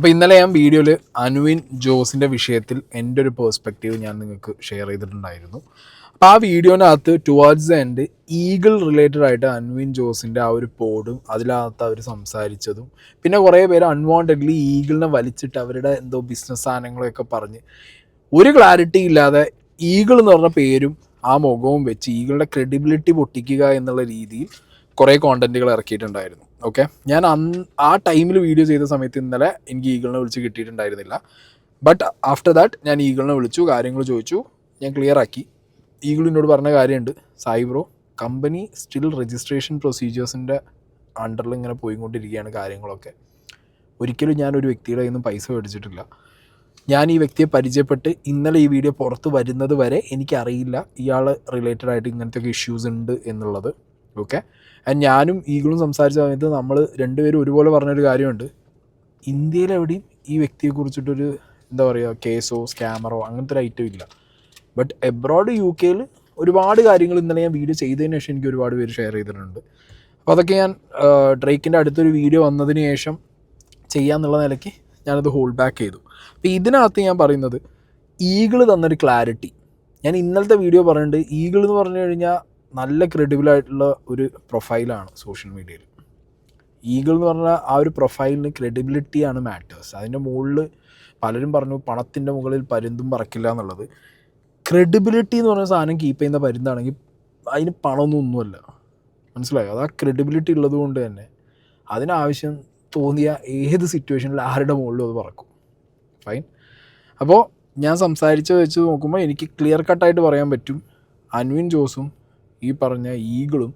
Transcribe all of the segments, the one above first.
അപ്പോൾ ഇന്നലെ ഞാൻ വീഡിയോയിൽ അനുവിൻ ജോസിൻ്റെ വിഷയത്തിൽ എൻ്റെ ഒരു പേഴ്സ്പെക്റ്റീവ് ഞാൻ നിങ്ങൾക്ക് ഷെയർ ചെയ്തിട്ടുണ്ടായിരുന്നു. അപ്പോൾ ആ വീഡിയോനകത്ത് towards the end eagle related ആയിട്ട് അനുവിൻ ജോസിൻ്റെ ആ ഒരു പോഡും അതിനകത്ത് അവർ സംസാരിച്ചതും പിന്നെ കുറേ പേര് അൺവാണ്ടഡ്ലി ഈഗിളിനെ വലിച്ചിട്ട് അവരുടെ എന്തോ ബിസിനസ് സാധനങ്ങളൊക്കെ പറഞ്ഞ് ഒരു ക്ലാരിറ്റി ഇല്ലാതെ ഈഗിൾ എന്ന് പറഞ്ഞ പേരും ആ മുഖവും വെച്ച് ഈഗിളുടെ ക്രെഡിബിലിറ്റി പൊട്ടിക്കുക എന്നുള്ള രീതിയിൽ കുറേ കോണ്ടൻറ്റുകൾ ഇറക്കിയിട്ടുണ്ടായിരുന്നു. ഓക്കെ, ഞാൻ ആ ടൈമിൽ വീഡിയോ ചെയ്ത സമയത്ത് ഇന്നലെ എനിക്ക് ഈഗിളിനെ വിളിച്ച് കിട്ടിയിട്ടുണ്ടായിരുന്നില്ല. ബട്ട് ആഫ്റ്റർ ദാറ്റ് ഞാൻ ഈഗിളിനെ വിളിച്ചു, കാര്യങ്ങൾ ചോദിച്ചു, ഞാൻ ക്ലിയർ ആക്കി. ഈഗിളിനോട് പറഞ്ഞ കാര്യമുണ്ട്, Sai bro company still registration പ്രൊസീജിയേഴ്സിൻ്റെ അണ്ടറിൽ ഇങ്ങനെ പോയിക്കൊണ്ടിരിക്കുകയാണ് കാര്യങ്ങളൊക്കെ. ഒരിക്കലും ഞാനൊരു വ്യക്തിയുടെ കയ്യിൽ നിന്നും പൈസ മേടിച്ചിട്ടില്ല. ഞാൻ ഈ വ്യക്തിയെ പരിചയപ്പെട്ട് ഇന്നലെ ഈ വീഡിയോ പുറത്ത് വരുന്നത് വരെ എനിക്കറിയില്ല ഇയാൾ റിലേറ്റഡ് ആയിട്ട് ഇങ്ങനത്തെ ഇഷ്യൂസ് ഉണ്ട് എന്നുള്ളത്. ഓക്കെ, ആൻഡ് ഞാനും ഈഗിളും സംസാരിച്ച സമയത്ത് നമ്മൾ രണ്ടുപേരും ഒരുപോലെ പറഞ്ഞൊരു കാര്യമുണ്ട്, ഇന്ത്യയിലെവിടെയും ഈ വ്യക്തിയെക്കുറിച്ചിട്ടൊരു എന്താ പറയുക കേസോ സ്കാമറോ അങ്ങനത്തെ ഒരു ഐറ്റം ഇല്ല. ബട്ട് എബ്രോഡ് UK ഒരുപാട് കാര്യങ്ങൾ ഇന്നലെ ഞാൻ വീഡിയോ ചെയ്തതിന് ശേഷം എനിക്ക് ഒരുപാട് പേര് ഷെയർ ചെയ്തിട്ടുണ്ട്. അപ്പോൾ അതൊക്കെ ഞാൻ ഡ്രേക്കിൻ്റെ അടുത്തൊരു വീഡിയോ വന്നതിന് ശേഷം ചെയ്യാമെന്നുള്ള നിലയ്ക്ക് ഞാനത് ഹോൾഡ് ബാക്ക് ചെയ്തു. അപ്പോൾ ഇതിനകത്ത് ഞാൻ പറയുന്നത് ഈഗിൾ തന്നൊരു ക്ലാരിറ്റി. ഞാൻ ഇന്നലത്തെ വീഡിയോ പറയുന്നുണ്ട്, ഈഗിൾ എന്ന് പറഞ്ഞു കഴിഞ്ഞാൽ നല്ല ക്രെഡിബിളായിട്ടുള്ള ഒരു പ്രൊഫൈലാണ് സോഷ്യൽ മീഡിയയിൽ. ഈഗിൾ എന്ന് പറഞ്ഞാൽ ആ ഒരു പ്രൊഫൈലിന് ക്രെഡിബിലിറ്റിയാണ് മാറ്റേഴ്സ്. അതിൻ്റെ മുകളിൽ പലരും പറഞ്ഞു പണത്തിൻ്റെ മുകളിൽ പരുന്തും പറക്കില്ല എന്നുള്ളത്. ക്രെഡിബിലിറ്റി എന്ന് പറഞ്ഞ സാധനം കീപ്പ് ചെയ്യുന്ന പരുന്താണെങ്കിൽ അതിന് പണമൊന്നുമല്ല, മനസ്സിലായോ? അത് ആ ക്രെഡിബിലിറ്റി ഉള്ളത് കൊണ്ട് തന്നെ അതിനാവശ്യം തോന്നിയ ഏത് സിറ്റുവേഷനിൽ ആരുടെ മുകളിലും അത് പറക്കും. ഫൈൻ. അപ്പോൾ ഞാൻ സംസാരിച്ച് വെച്ച് നോക്കുമ്പോൾ എനിക്ക് ക്ലിയർ കട്ടായിട്ട് പറയാൻ പറ്റും, അനുവിൻ ജോസും ഈ പറഞ്ഞ ഈഗിളും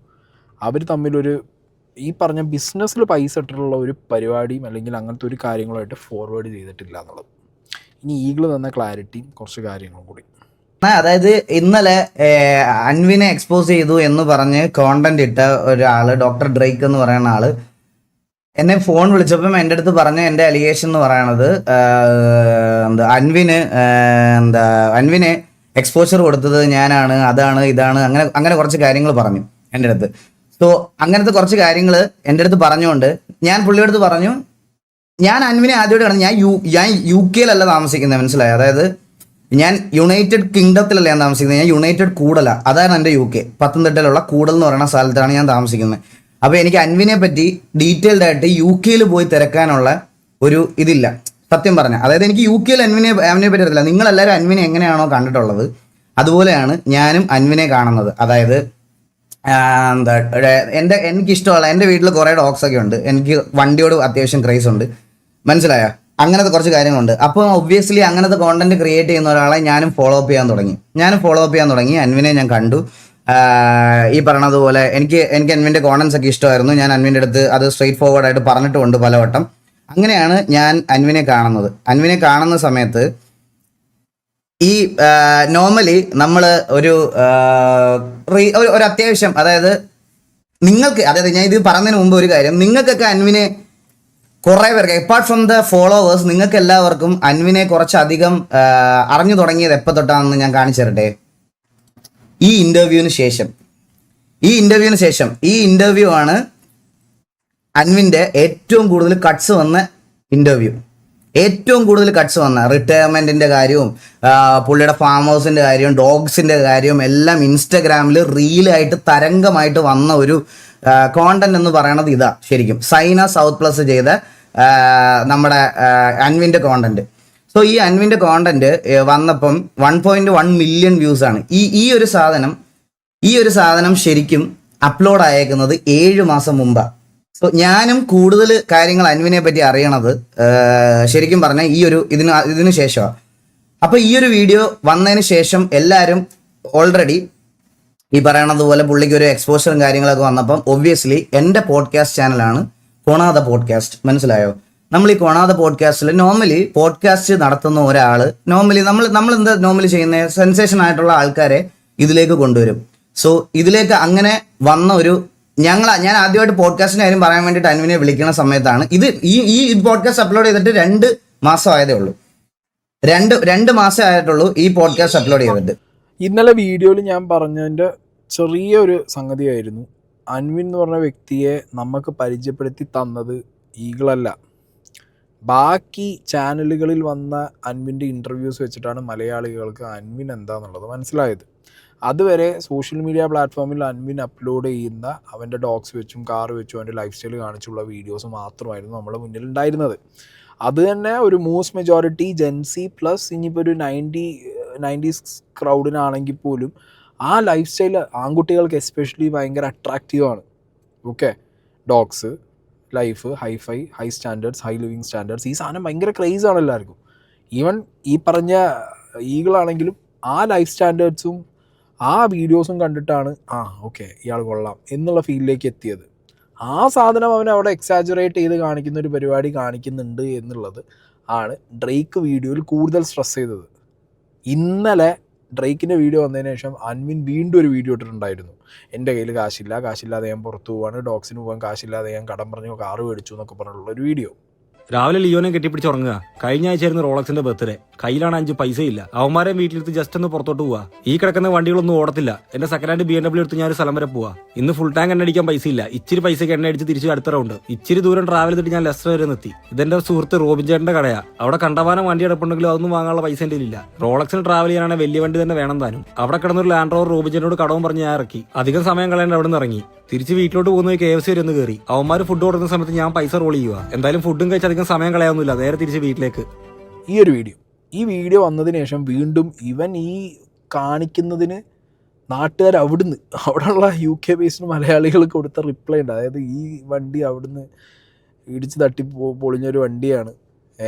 അവർ തമ്മിലൊരു ഈ പറഞ്ഞ ബിസിനസ്സിൽ പൈസ ഇട്ടിട്ടുള്ള ഒരു പരിപാടിയും അല്ലെങ്കിൽ അങ്ങനത്തെ ഒരു കാര്യങ്ങളുമായിട്ട് ഫോർവേഡ് ചെയ്തിട്ടില്ല എന്നുള്ളത്. ഇനി ഈഗിൾ തന്ന ക്ലാരിറ്റിയും കുറച്ച് കാര്യങ്ങളും കൂടി. അതായത് ഇന്നലെ അൻവിനെ എക്സ്പോസ് ചെയ്തു എന്ന് പറഞ്ഞ് കോണ്ടന്റ് ഇട്ട ഒരാള് ഡോക്ടർ ഡ്രേക്ക് എന്ന് പറയുന്ന ആള് എന്നെ ഫോൺ വിളിച്ചപ്പം എൻ്റെ അടുത്ത് പറഞ്ഞ എൻ്റെ അലിഗേഷൻ എന്ന് പറയണത് അൻവിനെ എക്സ്പോഷർ കൊടുത്തത് ഞാനാണ്, അതാണ് ഇതാണ്, അങ്ങനെ കുറച്ച് കാര്യങ്ങൾ പറഞ്ഞു എൻ്റെ അടുത്ത്. സോ അങ്ങനത്തെ കുറച്ച് കാര്യങ്ങൾ എൻ്റെ അടുത്ത് പറഞ്ഞുകൊണ്ട് ഞാൻ പുള്ളിയുടെ അടുത്ത് പറഞ്ഞു, ഞാൻ അൻവിനെ ആദ്യമായിട്ട് കാണുന്നത് ഞാൻ UK താമസിക്കുന്നത്, മനസ്സിലായി? അതായത് ഞാൻ യുണൈറ്റഡ് കിങ്ഡത്തിലല്ല ഞാൻ താമസിക്കുന്നത്, ഞാൻ യുണൈറ്റഡ് കൂടല, അതാണ് എൻ്റെ UK. പത്തനംതിട്ടയിലുള്ള കൂടൽ എന്ന് പറയുന്ന സ്ഥലത്താണ് ഞാൻ താമസിക്കുന്നത്. അപ്പോൾ എനിക്ക് അൻവിനെ പറ്റി ഡീറ്റെയിൽഡ് ആയിട്ട് UK പോയി തിരക്കാനുള്ള ഒരു ഇതില്ല, സത്യം പറഞ്ഞ. അതായത് എനിക്ക് UK അൻവിനെ പറ്റി അറിയില്ല. നിങ്ങളെല്ലാവരും അൻവിനെ എങ്ങനെയാണോ കണ്ടിട്ടുള്ളത് അതുപോലെയാണ് ഞാനും അൻവിനെ കാണുന്നത്. അതായത് എനിക്കിഷ്ടമുള്ള എൻ്റെ വീട്ടിൽ കുറേ ഡോഗ്സ് ഒക്കെ ഉണ്ട്, എനിക്ക് വണ്ടിയോട് അത്യാവശ്യം ക്രേസ് ഉണ്ട്, മനസ്സിലായോ? അങ്ങനത്തെ കുറച്ച് കാര്യങ്ങളുണ്ട്. അപ്പോൾ ഒബ്വിയസ്ലി അങ്ങനത്തെ കോണ്ടന്റ് ക്രിയേറ്റ് ചെയ്യുന്ന ഒരാളെ ഞാനും ഫോളോ അപ്പ് ചെയ്യാൻ തുടങ്ങി. അൻവിനെ ഞാൻ കണ്ടു. ഈ പറഞ്ഞതുപോലെ എനിക്ക് അൻവിൻ്റെ കോണ്ടന്റ്സ് ഒക്കെ ഇഷ്ടമായിരുന്നു. ഞാൻ അൻവിൻ്റെ അടുത്ത് അത് സ്ട്രെയിറ്റ് ഫോർവേഡ് ആയിട്ട് പറഞ്ഞിട്ടുമുണ്ട് പലവട്ടം. അങ്ങനെയാണ് ഞാൻ അൻവിനെ കാണുന്നത്. അൻവിനെ കാണുന്ന സമയത്ത് ഈ നോർമലി നമ്മൾ ഒരു അത്യാവശ്യം, അതായത് ഞാൻ ഇത് പറയുന്നതിന് മുമ്പ് ഒരു കാര്യം, നിങ്ങൾക്കൊക്കെ അൻവിനെ കുറേ പേർക്ക് അപ്പാർട്ട് ഫ്രം ദ ഫോളോവേഴ്സ് നിങ്ങൾക്ക് എല്ലാവർക്കും അൻവിനെ കുറച്ചധികം അറിഞ്ഞു തുടങ്ങിയത് എപ്പോൾ തൊട്ടാണെന്ന് ഞാൻ കാണിച്ചു തരട്ടെ. ഈ ഇന്റർവ്യൂവിന് ശേഷം ഈ ഇന്റർവ്യൂ ആണ് അൻവിൻ്റെ ഏറ്റവും കൂടുതൽ കട്ട്സ് വന്ന ഇന്റർവ്യൂ. റിട്ടയർമെന്റിന്റെ കാര്യവും പുള്ളിയുടെ ഫാം ഹൗസിന്റെ കാര്യവും ഡോഗ്സിന്റെ കാര്യവും എല്ലാം ഇൻസ്റ്റഗ്രാമിൽ റീലായിട്ട് തരംഗമായിട്ട് വന്ന ഒരു കോണ്ടന്റ് എന്ന് പറയുന്നത് ഇതാ. ശരിക്കും സൈന സൗത്ത് പ്ലസ് ചെയ്ത നമ്മുടെ അൻവിൻ്റെ കോണ്ടന്റ്. സോ ഈ അൻവിൻ്റെ കോണ്ടന്റ് വന്നപ്പം 1.1 മില്യൺ വ്യൂസ് ആണ്. ഈ ഒരു സാധനം ശരിക്കും അപ്ലോഡ് ആയേക്കുന്നത് 7 മാസം മുമ്പാണ്. സോ ഞാനും കൂടുതൽ കാര്യങ്ങൾ അൻവിനെ പറ്റി അറിയണത് ശരിക്കും പറഞ്ഞാൽ ഇതിനു ശേഷമാണ്. അപ്പോൾ ഈ ഒരു വീഡിയോ വന്നതിന് ശേഷം എല്ലാവരും ഓൾറെഡി ഈ പറയണത് പോലെ പുള്ളിക്ക് ഒരു എക്സ്പോഷറും കാര്യങ്ങളൊക്കെ വന്നപ്പം ഒബ്വിയസ്ലി എൻ്റെ പോഡ്കാസ്റ്റ് ചാനലാണ് കൊണാത പോഡ്കാസ്റ്റ്, മനസ്സിലായോ? നമ്മൾ ഈ കൊണാത പോഡ്കാസ്റ്റിൽ നോർമലി പോഡ്കാസ്റ്റ് നടത്തുന്ന ഒരാൾ നമ്മൾ എന്താ നോർമലി ചെയ്യുന്നത്, സെൻസേഷൻ ആയിട്ടുള്ള ആൾക്കാരെ ഇതിലേക്ക് കൊണ്ടുവരും. സോ ഇതിലേക്ക് അങ്ങനെ വന്ന ഞാൻ ആദ്യമായിട്ട് പോഡ്കാസ്റ്റിന്റെ കാര്യം പറയാൻ വേണ്ടിയിട്ട് അൻവിനെ വിളിക്കുന്ന സമയത്താണ് ഈ പോഡ്കാസ്റ്റ് അപ്ലോഡ് ചെയ്തിട്ട് 2 മാസം ആയതേ ഉള്ളൂ. 2 മാസം ആയിട്ടുള്ളൂ ഈ പോഡ്കാസ്റ്റ് അപ്ലോഡ് ചെയ്തിട്ട്. ഇന്നലെ വീഡിയോയിൽ ഞാൻ പറഞ്ഞതിൻ്റെ ചെറിയൊരു സംഗതിയായിരുന്നു, അൻവിൻ എന്ന് പറഞ്ഞ വ്യക്തിയെ നമുക്ക് പരിചയപ്പെടുത്തി തന്നത് ഈഗിളല്ല, ബാക്കി ചാനലുകളിൽ വന്ന അൻവിൻ്റെ ഇൻ്റർവ്യൂസ് വെച്ചിട്ടാണ് മലയാളികൾക്ക് അൻവിൻ എന്താണെന്നുള്ളത് മനസ്സിലായത്. അതുവരെ സോഷ്യൽ മീഡിയ പ്ലാറ്റ്ഫോമിൽ അൻവിൻ അപ്ലോഡ് ചെയ്യുന്ന അവൻ്റെ ഡോഗ്സ് വെച്ചും കാർ വെച്ചും അവൻ്റെ ലൈഫ് സ്റ്റൈൽ കാണിച്ചുള്ള വീഡിയോസ് മാത്രമായിരുന്നു നമ്മുടെ മുന്നിൽ ഉണ്ടായിരുന്നത്. അത് തന്നെ ഒരു മോസ്റ്റ് മെജോറിറ്റി ജെൻസി പ്ലസ് ഇനിയിപ്പോൾ ഒരു 90s ക്രൗഡിനാണെങ്കിൽ പോലും ആ ലൈഫ് സ്റ്റൈൽ ആൺകുട്ടികൾക്ക് എസ്പെഷ്യലി ഭയങ്കര അട്രാക്റ്റീവാണ്. Okay, dogs, life, hi fi, high standards, high living standards, ഈ സാധനം ഭയങ്കര ക്രേസാണ് എല്ലാവർക്കും. ഈവൻ ഈ പറഞ്ഞ ഈഗിളാണെങ്കിലും ആ ലൈഫ് സ്റ്റാൻഡേർഡ്സും ആ വീഡിയോസും കണ്ടിട്ടാണ് ഓക്കെ ഇയാൾ കൊള്ളാം എന്നുള്ള ഫീലിലേക്ക് എത്തിയത്. ആ സാധനം അവൻ അവിടെ എക്സാജറേറ്റ് ചെയ്ത് കാണിക്കുന്ന ഒരു പരിപാടി കാണിക്കുന്നുണ്ട് എന്നുള്ളത് ആണ് ഡ്രേക്ക് വീഡിയോയിൽ കൂടുതൽ സ്ട്രെസ് ചെയ്തത്. ഇന്നലെ ഡ്രേക്കിൻ്റെ വീഡിയോ വന്നതിന് ശേഷം അൻവിൻ വീണ്ടും ഒരു വീഡിയോ ഇട്ടിട്ടുണ്ടായിരുന്നു. എൻ്റെ കയ്യിൽ കാശില്ലാതെ ഞാൻ പുറത്തു പോവാണ്, ഡോഗ്സിന് പോകാൻ കാശില്ലാതെ ഞാൻ കടം പറഞ്ഞു കാറ് മേടിച്ചു എന്നൊക്കെ പറഞ്ഞുള്ളൊരു വീഡിയോ. രാവിലെ ലിയോനെ കെട്ടിപ്പിടിച്ച് ഉറങ്ങുക. കഴിഞ്ഞ ആഴ്ചയായിരുന്നു റോളക്സിന്റെ ബർത്ത്ഡേ. കയ്യിലാണ് 5 പൈസയില്ല. അവന്മാരെ വീട്ടിലെടുത്ത് ജസ്റ്റ് ഒന്ന് പുറത്തോട്ട് പോവാ. ഈ കിടക്കുന്ന വണ്ടികളൊന്നും ഓടത്തില്ല. എന്റെ സെക്കൻഡ് ഹാൻഡ് BMW എടുത്ത് ഞാൻ ഒരു സ്ഥലം വരെ പോവാ. ഇന്ന് ഫുൾ ടാങ്ക് എണ്ണ അടിക്കാൻ പൈസയില്ല. ഇച്ചിരി പൈസക്ക് എണ്ണ അടിച്ച് തിരിച്ച് അടുത്ത റൗണ്ട്. ഇച്ചിരി ദൂരം ട്രാവൽ ചെയ്തിട്ട് ഞാൻ ലെസ്റ്റർ വരെ നിർത്തി. ഇതെന്റെ സുഹൃത്ത് റോബിൻ ചേട്ടന്റെ കടയാ. അവിടെ കണ്ടവാനം വണ്ടി എടുപ്പുണ്ടെങ്കിലും അതൊന്നും വാങ്ങാനുള്ള പൈസ എന്റെ ഇല്ല. റോളക്സിന് ട്രാവൽ ചെയ്യാനാണ് വലിയ വണ്ടി തന്നെ വേണം താനും. അവിടെ കിടന്നൊരു ലാൻഡ് റോവർ റോബിൻ ചേട്ടനോട് കടവും പറഞ്ഞ് ഞാൻ ഇറക്കി. അധികം സമയം കളയേണ്ട അവിടെ നിന്ന് ഇറങ്ങി. തിരിച്ച് വീട്ടിലോട്ട് പോകുന്ന KFC വരെ ഒന്ന് കയറി. അവന്മാർ ഫുഡ് കൊടുക്കുന്ന സമയത്ത് ഞാൻ പൈസ റോൾ ചെയ്യുക. എന്തായാലും ഫുഡും കഴിച്ച് അധികം സമയം കളയാവുന്നില്ല. നേരെ തിരിച്ച് വീട്ടിലേക്ക്. ഈ വീഡിയോ വന്നതിന് ശേഷം വീണ്ടും ഇവൻ ഈ കാണിക്കുന്നതിന് നാട്ടുകാർ അവിടെയുള്ള UK ബേസ്ഡ് മലയാളികൾക്ക് കൊടുത്ത റിപ്ലൈ ഉണ്ട്. അതായത് ഈ വണ്ടി അവിടുന്ന് ഇടിച്ച് തട്ടി പൊളിഞ്ഞൊരു വണ്ടിയാണ്,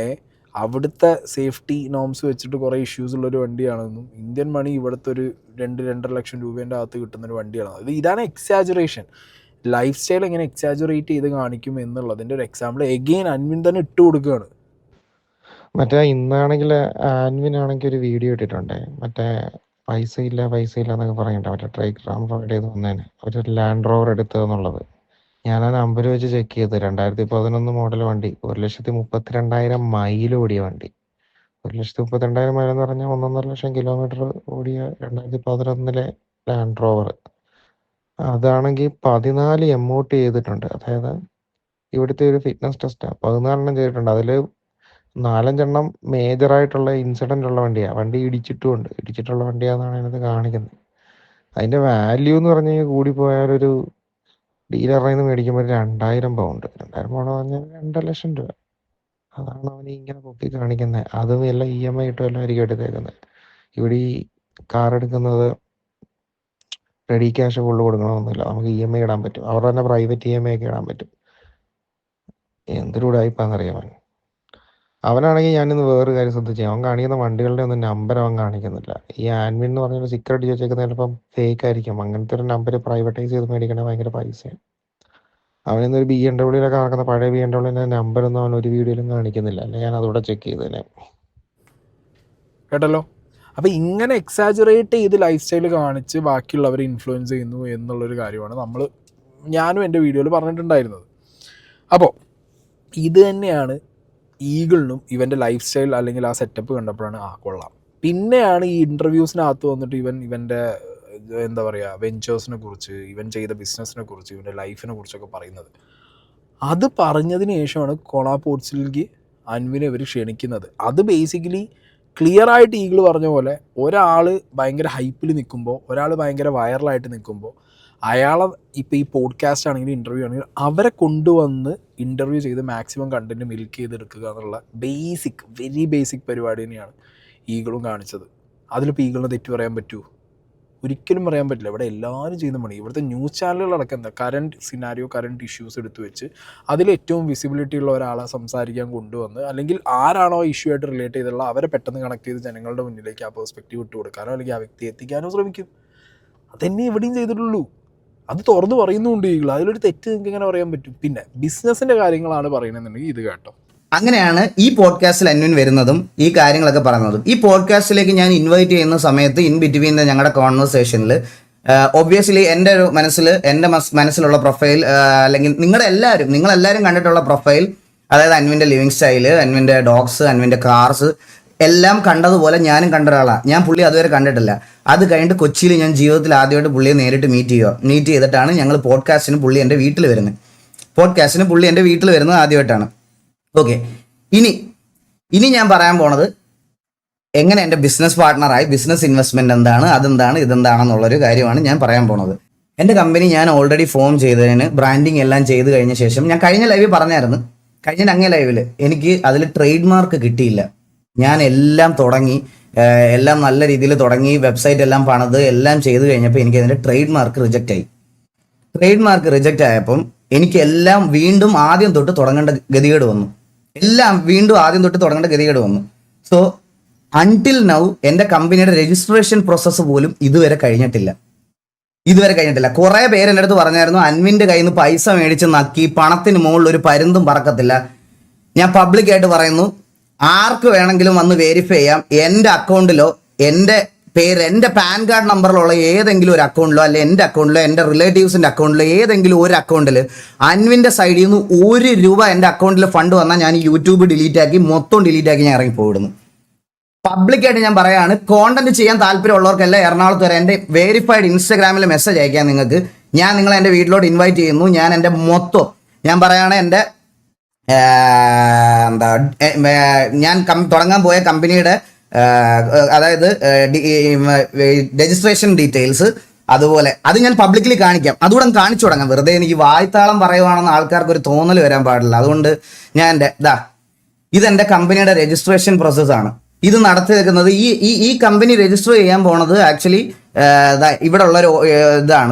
അവിടുത്തെ സേഫ്റ്റി നോംസ് വെച്ചിട്ട് കുറേ ഇഷ്യൂസ് ഉള്ളൊരു വണ്ടിയാണെന്നും ഇന്ത്യൻ മണി ഇവിടുത്തെ ഒരു 2-2.5 ലക്ഷം രൂപേൻ്റെ അകത്ത് കിട്ടുന്നൊരു വണ്ടിയാണ്. ഇതാണ് എക്സാജറേഷൻ. ലൈഫ് സ്റ്റൈൽ എങ്ങനെ എക്സാജറേറ്റ് ചെയ്ത് കാണിക്കും എന്നുള്ളതിൻ്റെ ഒരു എക്സാമ്പിൾ എഗെയിൻ അൻവിൻ തന്നെ ഇട്ട് കൊടുക്കുകയാണ്. മറ്റേ ഇന്നാണെങ്കിൽ ആൻവിനാണെങ്കിൽ ഒരു വീഡിയോ ഇട്ടിട്ടുണ്ടേ, മറ്റേ പൈസ ഇല്ല എന്നൊക്കെ പറയണ്ട, മറ്റേ ട്രേക്ക് പ്രൊവൈഡ് ചെയ്ത് വന്നേനെ ഒരു ലാൻഡ് റോവർ എടുത്തതെന്നുള്ളത്. ഞാൻ ആ നമ്പർ വെച്ച് ചെക്ക് ചെയ്ത് 2011 മോഡൽ വണ്ടി, 1,32,000 മൈൽ ഓടിയ വണ്ടി. 1,32,000 മൈൽ എന്ന് പറഞ്ഞാൽ 1.5 ലക്ഷം കിലോമീറ്റർ ഓടിയ 2011 ലാൻഡ് റോവർ. അതാണെങ്കിൽ 14 MOT ചെയ്തിട്ടുണ്ട്. അതായത് ഇവിടുത്തെ ഒരു ഫിറ്റ്നസ് ടെസ്റ്റാണ്. 14 ചെയ്തിട്ടുണ്ട്. അതിൽ 4-5 മേജറായിട്ടുള്ള ഇൻസിഡന്റ് ഉള്ള വണ്ടിയാണ്. വണ്ടി ഇടിച്ചിട്ടുള്ള വണ്ടിയാണെന്നാണ് അതിനകത്ത് കാണിക്കുന്നത്. അതിന്റെ വാല്യൂ എന്ന് പറഞ്ഞു കഴിഞ്ഞാൽ കൂടിപ്പോയാലൊരു ഡീലറിൽ നിന്ന് മേടിക്കുമ്പോൾ 2,000 പൗണ്ട്. 2,000 പൗണ്ട് പറഞ്ഞാൽ 2 ലക്ഷം രൂപ. അതാണ് അവന് ഇങ്ങനെ പൊക്കി കാണിക്കുന്നത്. അതും എല്ലാം EMI ഇട്ടും എല്ലാം ആയിരിക്കും എടുത്തേക്കുന്നത്. ഇവിടെ ഈ കാർ എടുക്കുന്നത് റെഡി ക്യാഷ് ഫുള്ള് കൊടുക്കണമെന്നില്ല. നമുക്ക് EMI ഇടാൻ പറ്റും. അവരുടെ തന്നെ പ്രൈവറ്റ് EMI ഒക്കെ ഇടാൻ പറ്റും. എന്തൊരു ഉടായിപ്പാന്നറിയാം അവൻ. അവനാണെങ്കിൽ ഞാനിന്ന് വേറൊരു കാര്യം ശ്രദ്ധിച്ചു. അവൻ കാണിക്കുന്ന വണ്ടികളുടെ ഒന്നും നമ്പർ അവൻ കാണിക്കുന്നില്ല. ഈ ആൻവിൻ എന്ന് പറഞ്ഞൊരു സിക്രട്ട് ചോദിച്ചേക്കുന്ന ചിലപ്പം ഫേക്ക് ആയിരിക്കും. അങ്ങനത്തെ ഒരു നമ്പർ പ്രൈവറ്റൈസ് ചെയ്ത് മേടിക്കണേ ഭയങ്കര പൈസയാണ്. അവനിന്നൊരു BMW നടക്കുന്ന പഴയ BMW നമ്പറൊന്നും അവൻ ഒരു വീഡിയോയിലും കാണിക്കുന്നില്ല. അല്ലെ ഞാൻ അതുകൂടെ ചെക്ക് ചെയ്തേനെ. കേട്ടല്ലോ. അപ്പോൾ ഇങ്ങനെ എക്സാജറേറ്റ് ചെയ്ത് ലൈഫ് സ്റ്റൈൽ കാണിച്ച് ബാക്കിയുള്ളവരെ ഇൻഫ്ലുവൻസ് ചെയ്യുന്നു എന്നുള്ളൊരു കാര്യമാണ് ഞാനും എൻ്റെ വീഡിയോയിൽ പറഞ്ഞിട്ടുണ്ടായിരുന്നത്. അപ്പോൾ ഇത് തന്നെയാണ് ഈഗിളിനും ഇവൻ്റെ ലൈഫ് സ്റ്റൈൽ അല്ലെങ്കിൽ ആ സെറ്റപ്പ് കണ്ടപ്പോഴാണ് കൊള്ളാം. പിന്നെയാണ് ഈ ഇൻ്റർവ്യൂസിനകത്ത് വന്നിട്ട് ഇവൻ്റെ എന്താ പറയുക വെഞ്ചേഴ്സിനെ കുറിച്ച്, ഇവൻ ചെയ്ത ബിസിനസ്സിനെ കുറിച്ച്, ഇവൻ്റെ ലൈഫിനെ കുറിച്ചൊക്കെ പറയുന്നത്. അത് പറഞ്ഞതിന് ശേഷമാണ് കൊളാപോർട്സിലേക്ക് അൻവിനെ ഇവർ ക്ഷണിക്കുന്നത്. അത് ബേസിക്കലി ക്ലിയർ ആയിട്ട് ഈഗിൾ പറഞ്ഞ പോലെ ഒരാൾ ഭയങ്കര ഹൈപ്പിൽ നിൽക്കുമ്പോൾ, ഒരാൾ ഭയങ്കര വൈറലായിട്ട് നിൽക്കുമ്പോൾ അയാളെ ഇപ്പോൾ ഈ പോഡ്കാസ്റ്റ് ആണെങ്കിലും ഇൻ്റർവ്യൂ ആണെങ്കിലും അവരെ കൊണ്ടുവന്ന് ഇൻ്റർവ്യൂ ചെയ്ത് മാക്സിമം കണ്ടൻറ്റ് മിൽക്ക് ചെയ്തെടുക്കുക എന്നുള്ള വെരി ബേസിക് പരിപാടി തന്നെയാണ് ഈഗിളും കാണിച്ചത്. അതിലിപ്പോൾ ഈഗിളിനെ തെറ്റ് പറയാൻ പറ്റുമോ? ഒരിക്കലും പറയാൻ പറ്റില്ല. ഇവിടെ എല്ലാവരും ചെയ്യുന്ന പണി. ഇവിടുത്തെ ന്യൂസ് ചാനലുകളടക്കം എന്താ കറണ്ട് ഇഷ്യൂസ് എടുത്തു വെച്ച് അതിൽ ഏറ്റവും വിസിബിലിറ്റി ഉള്ള ഒരാളെ സംസാരിക്കാൻ കൊണ്ടുവന്ന്, അല്ലെങ്കിൽ ആരാണോ ഇഷ്യൂ ആയിട്ട് റിലേറ്റ് ചെയ്തുള്ള അവരെ പെട്ടെന്ന് കണക്ട് ചെയ്ത് ജനങ്ങളുടെ മുന്നിലേക്ക് ആ പെർസ്പെക്റ്റീവ് ഇട്ട് കൊടുക്കാനോ അല്ലെങ്കിൽ ആ വ്യക്തിയെ എത്തിക്കാനോ ശ്രമിക്കും. അതന്നെ ഇവിടെയും ചെയ്തിട്ടുള്ളൂ. അത് തുറന്ന് പറയുന്നുണ്ട് ഈഗിൾ. അതിലൊരു തെറ്റ് നിങ്ങൾക്ക് എങ്ങനെ പറയാൻ പറ്റും? പിന്നെ ബിസിനസ്സിൻ്റെ കാര്യങ്ങളാണ് പറയുന്നതെന്നുണ്ടെങ്കിൽ ഇത് കേട്ടോ. അങ്ങനെയാണ് ഈ പോഡ്കാസ്റ്റിൽ അന്വിൻ വരുന്നതും ഈ കാര്യങ്ങളൊക്കെ പറയുന്നതും. ഈ പോഡ്കാസ്റ്റിലേക്ക് ഞാൻ ഇൻവൈറ്റ് ചെയ്യുന്ന സമയത്ത് ഇൻ ബിറ്റ്വീൻ ഞങ്ങളുടെ കോൺവെർസേഷനിൽ ഒബ്വിയസ്ലി എൻ്റെ ഒരു എൻ്റെ മനസ്സിലുള്ള പ്രൊഫൈൽ അല്ലെങ്കിൽ നിങ്ങളെല്ലാവരും കണ്ടിട്ടുള്ള പ്രൊഫൈൽ, അതായത് അന്വിൻ്റെ ലിവിങ് സ്റ്റൈല്, അന്വിൻ്റെ ഡോഗ്സ്, അന്വിൻ്റെ കാർസ് എല്ലാം കണ്ടതുപോലെ ഞാനും കണ്ട ഒരാളാണ്. ഞാൻ പുള്ളി അതുവരെ കണ്ടിട്ടില്ല. അത് കഴിഞ്ഞിട്ട് കൊച്ചിയിൽ ഞാൻ ജീവിതത്തിൽ ആദ്യമായിട്ട് പുള്ളിയെ നേരിട്ട് മീറ്റ് ചെയ്തിട്ടാണ് ഞങ്ങൾ പോഡ്കാസ്റ്റിന് പുള്ളി എൻ്റെ വീട്ടിൽ വരുന്നത് ആദ്യമായിട്ടാണ്. ഓക്കെ, ഇനി ഞാൻ പറയാൻ പോണത് എങ്ങനെ എൻ്റെ ബിസിനസ് പാർട്ട്ണറായി, ബിസിനസ് ഇൻവെസ്റ്റ്മെന്റ് എന്താണ്, അതെന്താണ്, ഇതെന്താണെന്നുള്ളൊരു കാര്യമാണ് ഞാൻ പറയാൻ പോണത്. എൻ്റെ കമ്പനി ഞാൻ ഓൾറെഡി ഫോം ചെയ്തതിന് ബ്രാൻഡിങ് എല്ലാം ചെയ്ത് കഴിഞ്ഞ ശേഷം, ഞാൻ കഴിഞ്ഞ ലൈവിൽ പറഞ്ഞായിരുന്നു, കഴിഞ്ഞ അങ്ങേ ലൈവിൽ എനിക്ക് അതിൽ ട്രേഡ് മാർക്ക് കിട്ടിയില്ല. ഞാൻ എല്ലാം തുടങ്ങി, എല്ലാം നല്ല രീതിയിൽ തുടങ്ങി, വെബ്സൈറ്റ് എല്ലാം പണിത് എല്ലാം ചെയ്ത് കഴിഞ്ഞപ്പോൾ എനിക്ക് അതിൻ്റെ ട്രേഡ് മാർക്ക് റിജക്റ്റ് ആയി. ട്രേഡ് മാർക്ക് റിജക്റ്റ് ആയപ്പം എനിക്ക് എല്ലാം വീണ്ടും ആദ്യം തൊട്ട് തുടങ്ങേണ്ട ഗതികേട് വന്നു. സോ അൺടിൽ നൗ എൻ്റെ കമ്പനിയുടെ രജിസ്ട്രേഷൻ പ്രോസസ്സ് പോലും ഇതുവരെ കഴിഞ്ഞിട്ടില്ല. കുറെ പേര് എൻ്റെ അടുത്ത് പറഞ്ഞായിരുന്നു, അൻവിൻ്റെ കയ്യിൽ നിന്ന് പൈസ മേടിച്ച് നക്കി പണത്തിന് മുകളിൽ ഒരു പരുന്തും പറക്കത്തില്ല. ഞാൻ പബ്ലിക്കായിട്ട് പറയുന്നു, ആർക്ക് വേണമെങ്കിലും വന്ന് വെരിഫൈ ചെയ്യാം. എൻ്റെ അക്കൗണ്ടിലോ എൻ്റെ പേര്, എൻ്റെ പാൻ കാർഡ് നമ്പറിലുള്ള ഏതെങ്കിലും ഒരു അക്കൗണ്ടിലോ, അല്ലെ എൻ്റെ അക്കൗണ്ടിലോ, എൻ്റെ റിലേറ്റീവ്സിൻ്റെ അക്കൗണ്ടിലോ, ഏതെങ്കിലും ഒരു അക്കൗണ്ടിൽ അൻവിൻ്റെ സൈഡിൽ നിന്ന് ₹1 എൻ്റെ അക്കൗണ്ടിൽ ഫണ്ട് വന്നാൽ ഞാൻ യൂട്യൂബ് മൊത്തം ഡിലീറ്റ് ആക്കി ഞാൻ ഇറങ്ങി പോയിടുന്നു. പബ്ലിക്കായിട്ട് ഞാൻ പറയാണ്, കോണ്ടന്റ് ചെയ്യാൻ താല്പര്യമുള്ളവർക്കെല്ലാം എറണാകുളത്ത് വരെ എൻ്റെ വെരിഫൈഡ് ഇൻസ്റ്റാഗ്രാമിൽ മെസ്സേജ് അയക്കാൻ നിങ്ങൾക്ക്. ഞാൻ നിങ്ങളെ എൻ്റെ വീട്ടിലോട്ട് ഇൻവൈറ്റ് ചെയ്യുന്നു. ഞാൻ എൻ്റെ മൊത്തം ഞാൻ പറയുകയാണ്, എൻ്റെ ഞാൻ തുടങ്ങാൻ പോയ കമ്പനിയുടെ അതായത് രജിസ്ട്രേഷൻ ഡീറ്റെയിൽസ്, അതുപോലെ അത് ഞാൻ പബ്ലിക്കലി കാണിക്കാം. അതുകൂടെ കാണിച്ചു തുടങ്ങാം. വെറുതെ എനിക്ക് വായ്ത്താളം പറയുവാണെന്ന് ആൾക്കാർക്ക് ഒരു തോന്നൽ വരാൻ പാടില്ല. അതുകൊണ്ട് ഞാൻ ഇതെൻ്റെ കമ്പനിയുടെ രജിസ്ട്രേഷൻ പ്രോസസ്സാണ്. ഇത് നടത്തി വെക്കുന്നത് ഈ കമ്പനി രജിസ്റ്റർ ചെയ്യാൻ പോണത് ആക്ച്വലി ഇവിടെ ഉള്ളൊരു ഇതാണ്,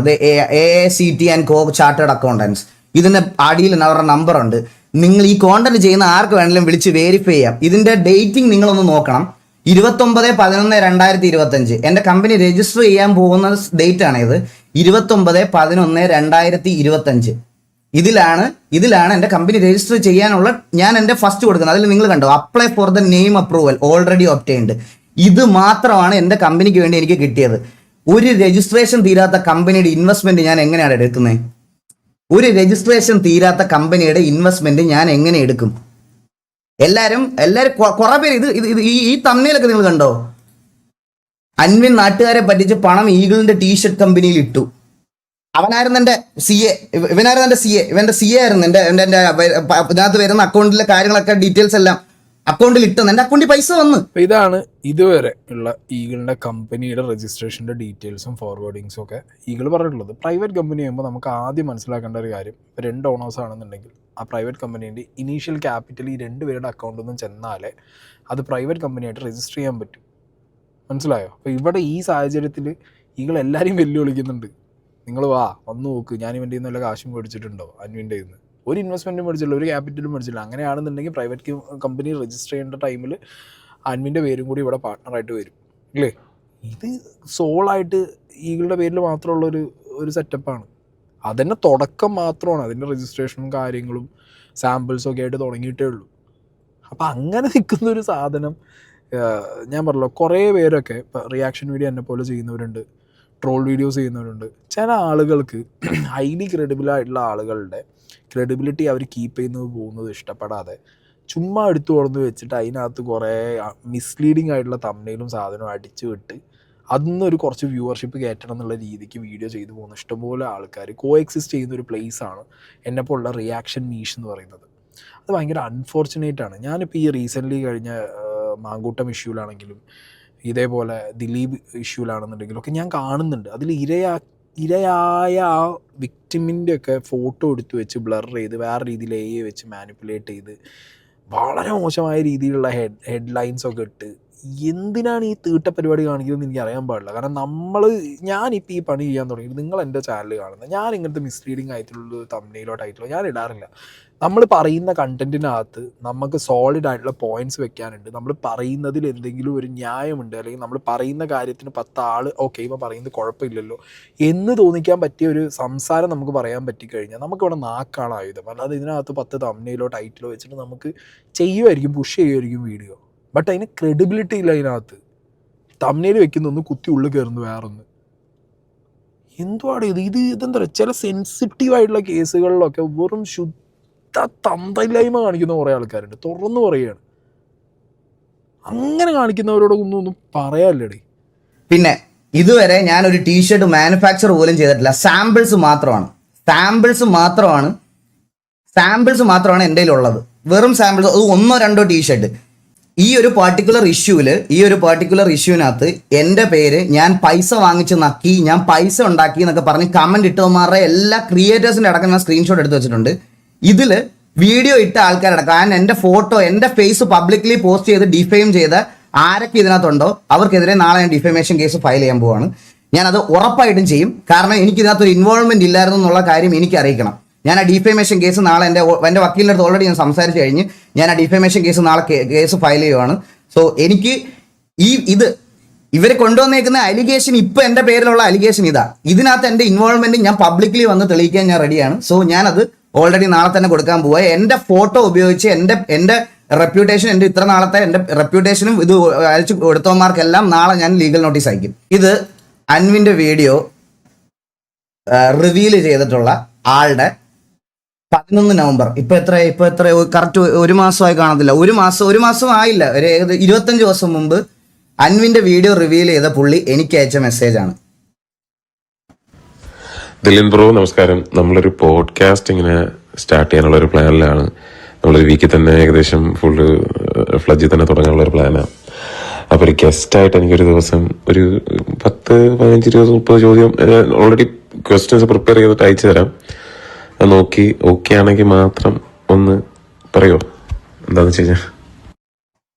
AACT & Co ചാർട്ടേഡ് അക്കൗണ്ടൻസ്. ഇതിന്റെ അടിയിൽ അവരുടെ നമ്പർ ഉണ്ട്. നിങ്ങൾ ഈ കോണ്ടന്റ് ചെയ്യുന്ന ആർക്ക് വേണമെങ്കിലും വിളിച്ച് വെരിഫൈ ചെയ്യാം. ഇതിന്റെ ഡേറ്റിംഗ് നിങ്ങളൊന്ന് നോക്കണം. 29/11/2025 എൻ്റെ കമ്പനി രജിസ്റ്റർ ചെയ്യാൻ പോകുന്ന ഡേറ്റ് ആണ് ഇത്. 29/11/2025 ഇതിലാണ് എൻ്റെ കമ്പനി രജിസ്റ്റർ ചെയ്യാനുള്ള ഞാൻ എൻ്റെ ഫസ്റ്റ് കൊടുക്കുന്നത്. അതിൽ നിങ്ങൾ കണ്ടോ, apply for the name approval already obtained. ഇത് മാത്രമാണ് എൻ്റെ കമ്പനിക്ക് വേണ്ടി എനിക്ക് കിട്ടിയത്. ഒരു രജിസ്ട്രേഷൻ തീരാത്ത കമ്പനിയുടെ ഇൻവെസ്റ്റ്മെന്റ് ഞാൻ എങ്ങനെയാണ് എടുക്കുന്നത്? ഒരു രജിസ്ട്രേഷൻ തീരാത്ത കമ്പനിയുടെ ഇൻവെസ്റ്റ്മെന്റ് ഞാൻ എങ്ങനെ എടുക്കും? എല്ലാരും കുറെ പേര് ഇത് ഈ തമ്മിലൊക്കെ നിങ്ങൾ കണ്ടോ? അൻവിൻ നാട്ടുകാരെ പറ്റിച്ച് പണം ഈഗിളിന്റെ ടീഷർട്ട് കമ്പനിയിൽ ഇട്ടു. അവനായിരുന്നു എൻ്റെ CA, ഇവന്റെ CA ആയിരുന്നു. എൻ്റെ ഇതിനകത്ത് വരുന്ന അക്കൗണ്ടിലെ കാര്യങ്ങളൊക്കെ ഡീറ്റെയിൽസ് എല്ലാം അക്കൗണ്ടിൽ ഇട്ടെന്ന്. എൻ്റെ അക്കൗണ്ടിൽ പൈസ വന്നു. ഇതാണ് ഇതുവരെ ഉള്ള ഈഗിളിന്റെ കമ്പനിയുടെ രജിസ്ട്രേഷന്റെ ഡീറ്റെയിൽസും ഫോർവേഡിങ്സും ഒക്കെ ഈഗിൾ പറഞ്ഞിട്ടുള്ളത്. പ്രൈവറ്റ് കമ്പനി ആകുമ്പോൾ നമുക്ക് ആദ്യം മനസ്സിലാക്കേണ്ട ഒരു കാര്യം, 2 ഓണേഴ്സ് ആണെന്നുണ്ടെങ്കിൽ ആ പ്രൈവറ്റ് കമ്പനീൻ്റെ ഇനീഷ്യൽ ക്യാപിറ്റൽ ഈ 2 പേരുടെ അക്കൗണ്ടിൽ നിന്നും ചെന്നാലേ അത് പ്രൈവറ്റ് കമ്പനിയായിട്ട് രജിസ്റ്റർ ചെയ്യാൻ പറ്റും. മനസ്സിലായോ? അപ്പോൾ ഇവിടെ ഈ സാഹചര്യത്തിൽ ഈഗിൾ എല്ലാവരെയും വെല്ലുവിളിക്കുന്നുണ്ട്. നിങ്ങൾ വന്ന് നോക്ക്, ഞാൻ ഇവൻ്റെ നിന്ന് വല്ല കാശും മേടിച്ചിട്ടുണ്ടോ? അൻവിൻ്റെ നിന്ന് ഒരു ഇൻവെസ്റ്റ്മെൻറ്റും മേടിച്ചില്ല, ഒരു ക്യാപിറ്റലും മേടിച്ചില്ല. അങ്ങനെയാണെന്നുണ്ടെങ്കിൽ പ്രൈവറ്റ് കമ്പനി രജിസ്റ്റർ ചെയ്യേണ്ട ടൈമിൽ അൻവിൻ്റെ പേരും കൂടി ഇവിടെ പാർട്ട്ണറായിട്ട് വരും അല്ലേ? ഇത് സോളായിട്ട് ഈഗിളുടെ പേരിൽ മാത്രമുള്ള ഒരു സെറ്റപ്പാണ്. അതിൻ്റെ തുടക്കം മാത്രമാണ്. അതിൻ്റെ രജിസ്ട്രേഷനും കാര്യങ്ങളും സാമ്പിൾസും ഒക്കെ ആയിട്ട് തുടങ്ങിയിട്ടേ ഉള്ളൂ. അപ്പം അങ്ങനെ നിൽക്കുന്ന ഒരു സാധനം ഞാൻ പറഞ്ഞല്ലോ, കുറേ പേരൊക്കെ ഇപ്പം റിയാക്ഷൻ വീഡിയോ എന്നെ പോലെ ചെയ്യുന്നവരുണ്ട്, ട്രോൾ വീഡിയോസ് ചെയ്യുന്നവരുണ്ട്. ചില ആളുകൾക്ക് ഹൈലി ക്രെഡിബിളായിട്ടുള്ള ആളുകളുടെ ക്രെഡിബിലിറ്റി അവർ കീപ്പ് ചെയ്യുന്നത് പോകുന്നത് ഇഷ്ടപ്പെടാതെ ചുമ്മാ എടുത്തു കൊടുന്ന് വെച്ചിട്ട് അതിനകത്ത് കുറേ മിസ്ലീഡിങ് ആയിട്ടുള്ള തമ്മിലും സാധനവും അടിച്ചു വിട്ട് അതിന്നൊരു കുറച്ച് വ്യൂവർഷിപ്പ് കയറ്റണം എന്നുള്ള രീതിക്ക് വീഡിയോ ചെയ്തു പോകുന്ന ഇഷ്ടംപോലെ ആൾക്കാർ കോഎക്സിസ്റ്റ് ചെയ്യുന്ന ഒരു പ്ലേസാണ് എന്നെപ്പോലുള്ള റിയാക്ഷൻ നീഷ് എന്ന് പറയുന്നത്. അത് ഭയങ്കര അൺഫോർച്ചുനേറ്റ് ആണ്. ഞാനിപ്പോൾ ഈ റീസെൻ്റ്ലി കഴിഞ്ഞ മാങ്കൂട്ടം ഇഷ്യൂലാണെങ്കിലും ഇതേപോലെ ദിലീപ് ഇഷ്യൂലാണെന്നുണ്ടെങ്കിലും ഒക്കെ ഞാൻ കാണുന്നുണ്ട്. അതിൽ ഇരയായ ആ വിക്ടിമിൻ്റെയൊക്കെ ഫോട്ടോ എടുത്ത് വെച്ച് ബ്ലർ ചെയ്ത് വേറെ രീതിയിൽ AI വെച്ച് മാനിപ്പുലേറ്റ് ചെയ്ത് വളരെ മോശമായ രീതിയിലുള്ള ഹെഡ്ലൈൻസൊക്കെ ഇട്ട് എന്തിനാണ് ഈ തീട്ട പരിപാടി കാണിക്കുന്നതെന്ന് എനിക്ക് അറിയാൻ പാടില്ല. കാരണം ഞാനിപ്പോൾ ഈ പണി ചെയ്യാൻ തുടങ്ങിയിട്ട് നിങ്ങൾ എൻ്റെ ചാനൽ കാണുന്നത്, ഞാൻ ഇങ്ങനത്തെ മിസ്ലീഡിങ് ആയിട്ടുള്ള തംബ്നെയിലോ ടൈറ്റിലോ ഞാൻ ഇടാറില്ല. നമ്മൾ പറയുന്ന കണ്ടൻറ്റിനകത്ത് നമുക്ക് സോളിഡ് ആയിട്ടുള്ള പോയിന്റ്സ് വെക്കാനുണ്ട്. നമ്മൾ പറയുന്നതിൽ എന്തെങ്കിലും ഒരു ന്യായമുണ്ട്, അല്ലെങ്കിൽ നമ്മൾ പറയുന്ന കാര്യത്തിന് 10 ആൾ ഓക്കെ ഇവ പറയുന്നത് കുഴപ്പമില്ലല്ലോ എന്ന് തോന്നിക്കാൻ പറ്റിയ ഒരു സംസാരം നമുക്ക് പറയാൻ പറ്റിക്കഴിഞ്ഞാൽ നമുക്കിവിടെ നാക്കാണ് ആയുധം. അല്ലാതെ ഇതിനകത്ത് 10 തംബ്നെയിലോ ടൈറ്റിലോ വെച്ചിട്ട് നമുക്ക് ചെയ്യുമായിരിക്കും, പുഷ് ചെയ്യുമായിരിക്കും വീഡിയോ. ബട്ട് അതിന് ക്രെഡിബിലിറ്റി ഇല്ല. അതിനകത്ത് തംബ്നെയിൽ വെക്കുന്നൊന്ന് കുത്തി ഉള്ളിൽ കയറുന്നു വേറൊന്ന്. എന്തുവാണ് ഇതെന്താ പറയുക, ചില സെൻസിറ്റീവായിട്ടുള്ള കേസുകളിലൊക്കെ വെറും ശുദ്ധ തന്തയില്ലായ്മ കാണിക്കുന്ന കുറേ ആൾക്കാരുണ്ട്. തുറന്നു പറയുകയാണ്. അങ്ങനെ കാണിക്കുന്നവരോടൊന്നും പറയാനില്ലടേ. പിന്നെ ഇതുവരെ ഞാനൊരു ടീഷർട്ട് മാനുഫാക്ചർ പോലും ചെയ്തിട്ടില്ല. സാമ്പിൾസ് മാത്രമാണ് എൻ്റെ കയ്യിലുള്ളത്. വെറും സാമ്പിൾസ്, അത് 1-2 ടീഷർട്ട്. ഈ ഒരു പർട്ടിക്കുലർ ഇഷ്യൂവിനകത്ത് എൻ്റെ പേര് ഞാൻ പൈസ വാങ്ങിച്ച് നക്കി, ഞാൻ പൈസ ഉണ്ടാക്കി എന്നൊക്കെ പറഞ്ഞ് കമന്റ് ഇട്ടവന്മാരുടെ എല്ലാ ക്രിയേറ്റേഴ്സിന്റെ അടക്കം ഞാൻ സ്ക്രീൻഷോട്ട് എടുത്ത് വെച്ചിട്ടുണ്ട്. ഇതിൽ വീഡിയോ ഇട്ട ആൾക്കാരടക്കം എൻ്റെ ഫോട്ടോ, എൻ്റെ ഫേസ് പബ്ലിക്കലി പോസ്റ്റ് ചെയ്ത് ഡിഫെയിം ചെയ്ത ആരൊക്കെ ഇതിനകത്തുണ്ടോ അവർക്കെതിരെ നാളെ ഞാൻ ഡിഫമേഷൻ കേസ് ഫയൽ ചെയ്യാൻ പോവാണ്. ഞാനത് ഉറപ്പായിട്ടും ചെയ്യും. കാരണം എനിക്ക് ഇതിനകത്തൊരു ഇൻവോൾവ്മെന്റ് ഇല്ലായിരുന്നു എന്നുള്ള കാര്യം എനിക്ക് അറിയിക്കണം. ഞാൻ ആ ഡിഫേമേഷൻ കേസ് നാളെ എൻ്റെ വക്കീലിൻ്റെ അടുത്ത് ഓൾറെഡി ഞാൻ സംസാരിച്ച് കഴിഞ്ഞ് ഞാൻ ആ ഡിഫേമേഷൻ കേസ് നാളെ കേസ് ഫയൽ ചെയ്യുവാണ്. സോ എനിക്ക് ഇവരെ കൊണ്ടുവന്നേക്കുന്ന അലിഗേഷൻ, ഇപ്പൊ എൻ്റെ പേരിലുള്ള അലിഗേഷൻ ഇതിനകത്ത് എൻ്റെ ഇൻവോൾവ്മെന്റ് ഞാൻ പബ്ലിക്കലി വന്ന് തെളിയിക്കാൻ ഞാൻ റെഡിയാണ്. സോ ഞാനത് ഓൾറെഡി നാളെ തന്നെ കൊടുക്കാൻ പോവുക. എൻ്റെ ഫോട്ടോ ഉപയോഗിച്ച് എൻ്റെ റെപ്യൂട്ടേഷൻ, എൻ്റെ ഇത്ര നാളത്തെ എൻ്റെ റെപ്യൂട്ടേഷനും ഇത് അയച്ചു കൊടുത്തവന്മാർക്കെല്ലാം നാളെ ഞാൻ ലീഗൽ നോട്ടീസ് അയക്കും. ഇത് അൻവിൻ്റെ വീഡിയോ റിവീൽ ചെയ്തിട്ടുള്ള ആളുടെ 11 നവംബർ, ഇപ്പൊ എത്ര കറക്റ്റ് 1 മാസമായി കാണത്തില്ല, 1 മാസം ആയില്ല, ഒരു 25 ദിവസം മുമ്പ് അൻവിന്റെ വീഡിയോ റിവീൽ ചെയ്ത പുള്ളി എനിക്ക് അയച്ച മെസ്സേജാണ്. ദിലിൻ ബ്രോ നമസ്കാരം. നമ്മളൊരു പോഡ്കാസ്റ്റ് ഇങ്ങനെ സ്റ്റാർട്ട് ചെയ്യാനുള്ള ഒരു പ്ലാനിലാണ്. നമ്മളൊരു വീക്കിൽ തന്നെ ഏകദേശം ഫുള്ള് ഫ്ലഡ്ജിൽ തന്നെ തുടങ്ങാനുള്ള ഒരു പ്ലാനാണ്. അപ്പോൾ ഒരു ഗസ്റ്റായിട്ട് എനിക്കൊരു ദിവസം ഒരു 10, 15, 20, 30 ചോദ്യം ഓൾറെഡി ക്വസ്റ്റ്യൻസ് പ്രിപ്പയർ ചെയ്തിട്ട് അയച്ചു തരാം. അത് നോക്കി ഓക്കെ ആണെങ്കിൽ മാത്രം ഒന്ന് പറയോ, എന്താന്ന് വെച്ച് കഴിഞ്ഞാൽ.